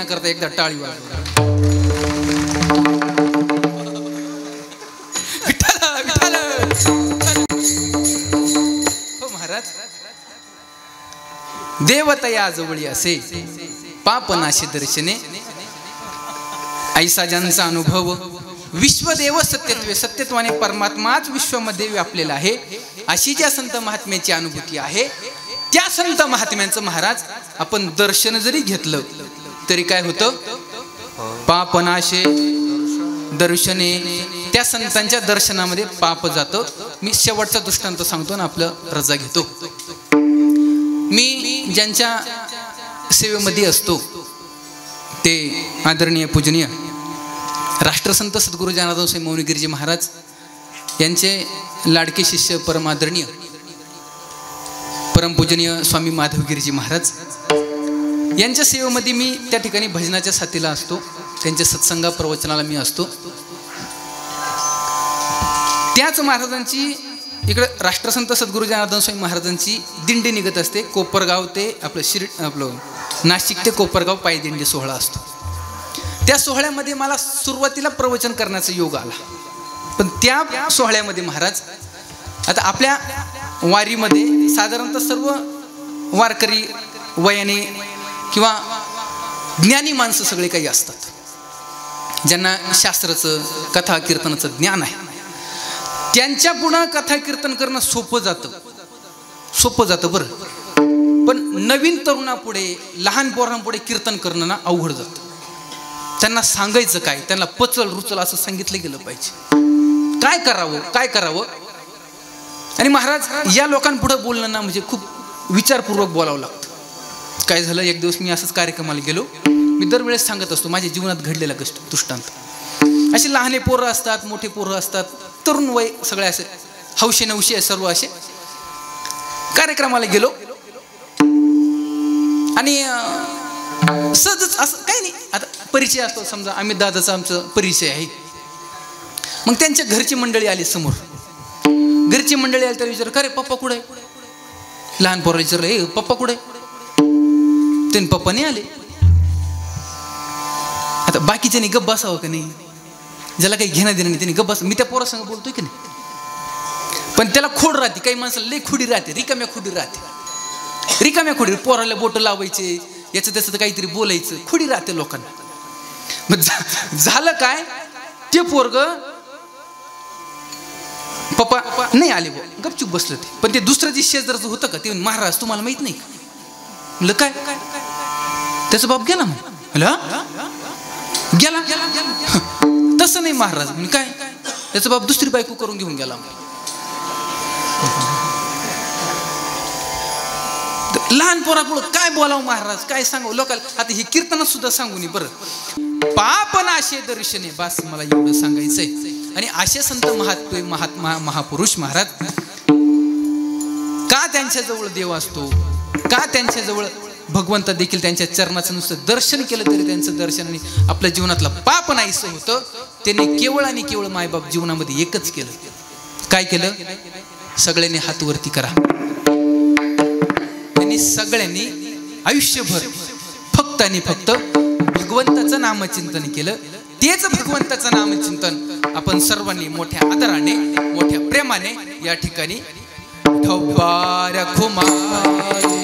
करता एकदा टाळी वाजवा. हो महाराज, देवतया जवळी असे पापनाशी दर्शने, ऐसा ज्यांचा अनुभव विश्वदेव सत्यत्वे, सत्यत्वाने परमात्माच विश्वामध्ये व्यापलेला आहे, अशी ज्या संत महात्म्याची अनुभूती आहे, त्या संत महात्म्यांचं महाराज आपण दर्शन जरी घेतलं तरी काय होतं? पापनाशे दर्शने, त्या संतांच्या दर्शनामध्ये पाप जातं. मी शेवटचा दृष्टांत सांगतो ना आपलं रजा घेतो. मी ज्यांच्या सेवेमध्ये असतो ते आदरणीय पूजनीय राष्ट्रसंत सद्गुरू जनार्दन स्वामी मौनीगिरीजी महाराज यांचे लाडके शिष्य परमादरणीय परमपूजनीय स्वामी माधवगिरीजी महाराज यांच्या सेवेमध्ये मी त्या ठिकाणी भजनाच्या साथीला असतो, त्यांच्या सत्संगा प्रवचनाला मी असतो. त्याच महाराजांची इकडे राष्ट्रसंत सद्गुरू जनार्दन स्वामी महाराजांची दिंडी निघत असते. कोपरगाव ते आपलं नाशिक ते कोपरगाव पायदिंडी सोहळा असतो. त्या सोहळ्यामध्ये मला सुरुवातीला प्रवचन करण्याचा योग आला. पण त्या सोहळ्यामध्ये महाराज, आता आपल्या वारीमध्ये साधारणतः सर्व वारकरी वयाने किंवा ज्ञानी माणसं सगळे काही असतात, ज्यांना शास्त्राचं कथा कीर्तनाचं ज्ञान आहे. त्यांच्या पुढं कथा कीर्तन करणं सोपं जातं बरं. पण नवीन तरुणापुढे, लहान पोरांपुढे कीर्तन करणं ना अवघड जातं. त्यांना सांगायचं काय, त्यांना पचल रुचल असं सांगितलं गेलं पाहिजे. काय करावं. आणि महाराज या लोकांपुढे बोलणं ना म्हणजे खूप विचारपूर्वक बोलावं लागतं. काय झालं, एक दिवस मी असंच कार्यक्रमाला गेलो. मी दरवेळेस सांगत असतो माझ्या जीवनात घडलेला दृष्टांत. असे लहाने पोरं असतात, मोठे पोरं असतात, तरुण वय सगळे असे हौशे नवशे सर्व असे कार्यक्रमाला गेलो. आणि सहजच असं काही नाही, आता परिचय असतो, समजा अमित दादाचा आमचा परिचय आहे. मग त्यांच्या घरची मंडळी आली समोर. घरची मंडळी आली तर विचार का रे पप्पा कुठे? लहान पोरं विचारलं ए पप्पा कुठे? त्यांनी पप्पा नाही आले. आता बाकीच्यानी गप्प बसावं का नाही? ज्याला काही घेणं देणं नाही त्यांनी गप्प बस. मी त्या पोरासंग बोलतोय की नाही, पण त्याला खोड राहते. काही माणसाला लई खोडी राहते, रिकाम्या खोडी राहते. रिकाम्या खोडी, पोराला बोट लावायचे, याचं त्याचं तर काहीतरी बोलायचं, खोडी राहते लोकांना. मग झालं काय, ते पोरग पप्पा नाही आले गपचूप बसलं ते. पण ते दुसरं जे शेजारचं होतं का ते महाराज तुम्हाला माहित नाही का? म्हणलं काय? त्याचा बाप गेला. म्हणलं गेला? तसं नाही महाराज. म्हणजे काय? त्याचा बाप दुसरी बायको करून घेऊन गेला. लहान पोरापुढं काय बोलावं महाराज, काय सांगावं लोकांना? आता हे कीर्तनात सुद्धा सांगू नये बरं. पाप नाशे दर्शने, बस मला एवढं सांगायचंय. आणि असे संत महात्मा महापुरुष महाराज का त्यांच्याजवळ देव असतो, का त्यांच्याजवळ भगवंत देखील त्यांच्या चरणाचं नुसतं दर्शन केलं तरी त्यांचं दर्शनाने आपल्या जीवनातलं पाप नाहीसं होतं. त्यांनी केवळ आणि केवळ मायबाप जीवनामध्ये एकच केलं. काय केलं? सगळ्यांनी हात वरती करा. त्यांनी सगळ्यांनी आयुष्यभर फक्त आणि फक्त भगवंताचं नामचिंतन केलं. तेच भगवंताचं नामचिंतन आपण सर्वांनी मोठ्या आदराने मोठ्या प्रेमाने या ठिकाणी ठोबार खुमारे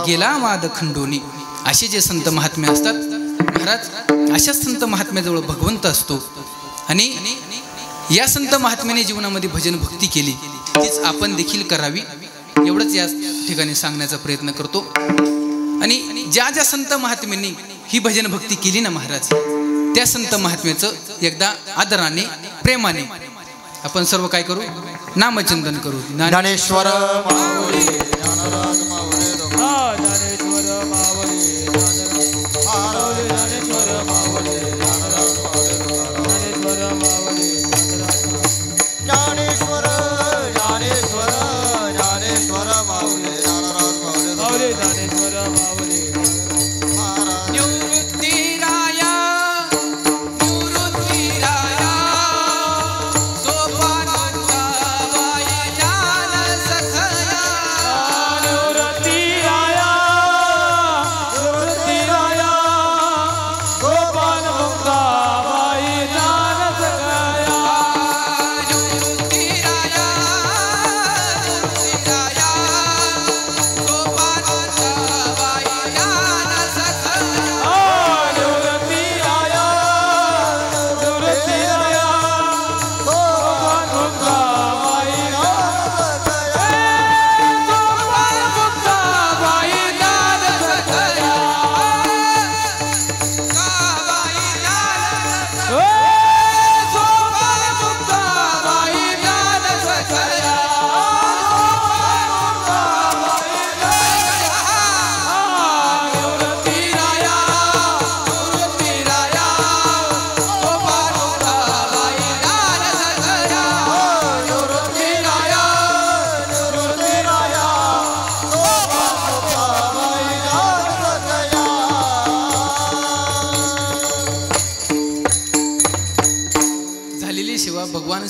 गेला माद खंडोनी. असे जे संत महात्मे असतात महाराज, अशा संत महात्म्याजवळ भगवंत असतो. आणि या संत महात्म्याने जीवनामध्ये भजन भक्ती केली, तीच आपण देखील करावी एवढंच या ठिकाणी सांगण्याचा प्रयत्न करतो. आणि ज्या ज्या संत महात्म्यांनी ही भजन भक्ती केली ना महाराज, त्या संत महात्म्याचं एकदा आदराने प्रेमाने आपण सर्व काय करू? नामचिंतन करू. ज्ञानेश्वर माऊली ज्ञानराज माऊली ज्ञानेश्वर माऊली ज्ञानेश्वर माऊली ज्ञानराज माऊली ज्ञानेश्वर ज्ञानेश्वर ज्ञानेश्वर माऊली ज्ञानराज माऊली ज्ञानेश्वर माऊली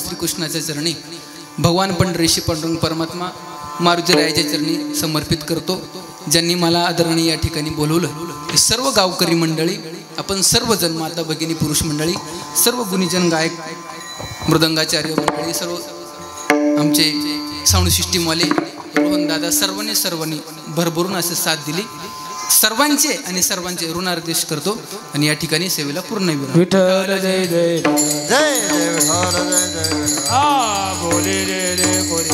श्रीकृष्णाच्या चरणी, भगवान पंढरीशी पांडुरंग परमात्मा मारुतीरायाच्या चरणी समर्पित करतो. ज्यांनी मला आदरणीय या ठिकाणी बोलवलं हे सर्व गावकरी मंडळी, आपण सर्वजण, माता भगिनी पुरुष मंडळी, सर्व गुणीजन गायक मृदंगाचार्य मंडळी, सर्व आमचे साऊंड सिस्टीमवाले, रोहन दादा, सर्वांनी भरभरून असे साथ दिली. सर्वांचे ऋणार्देश करतो आणि या ठिकाणी सेवेला पूर्ण विराम. विठ्ठल जय जय जय जय विठ्ठल जय जय विठ्ठल. हा बोले रे रे बोले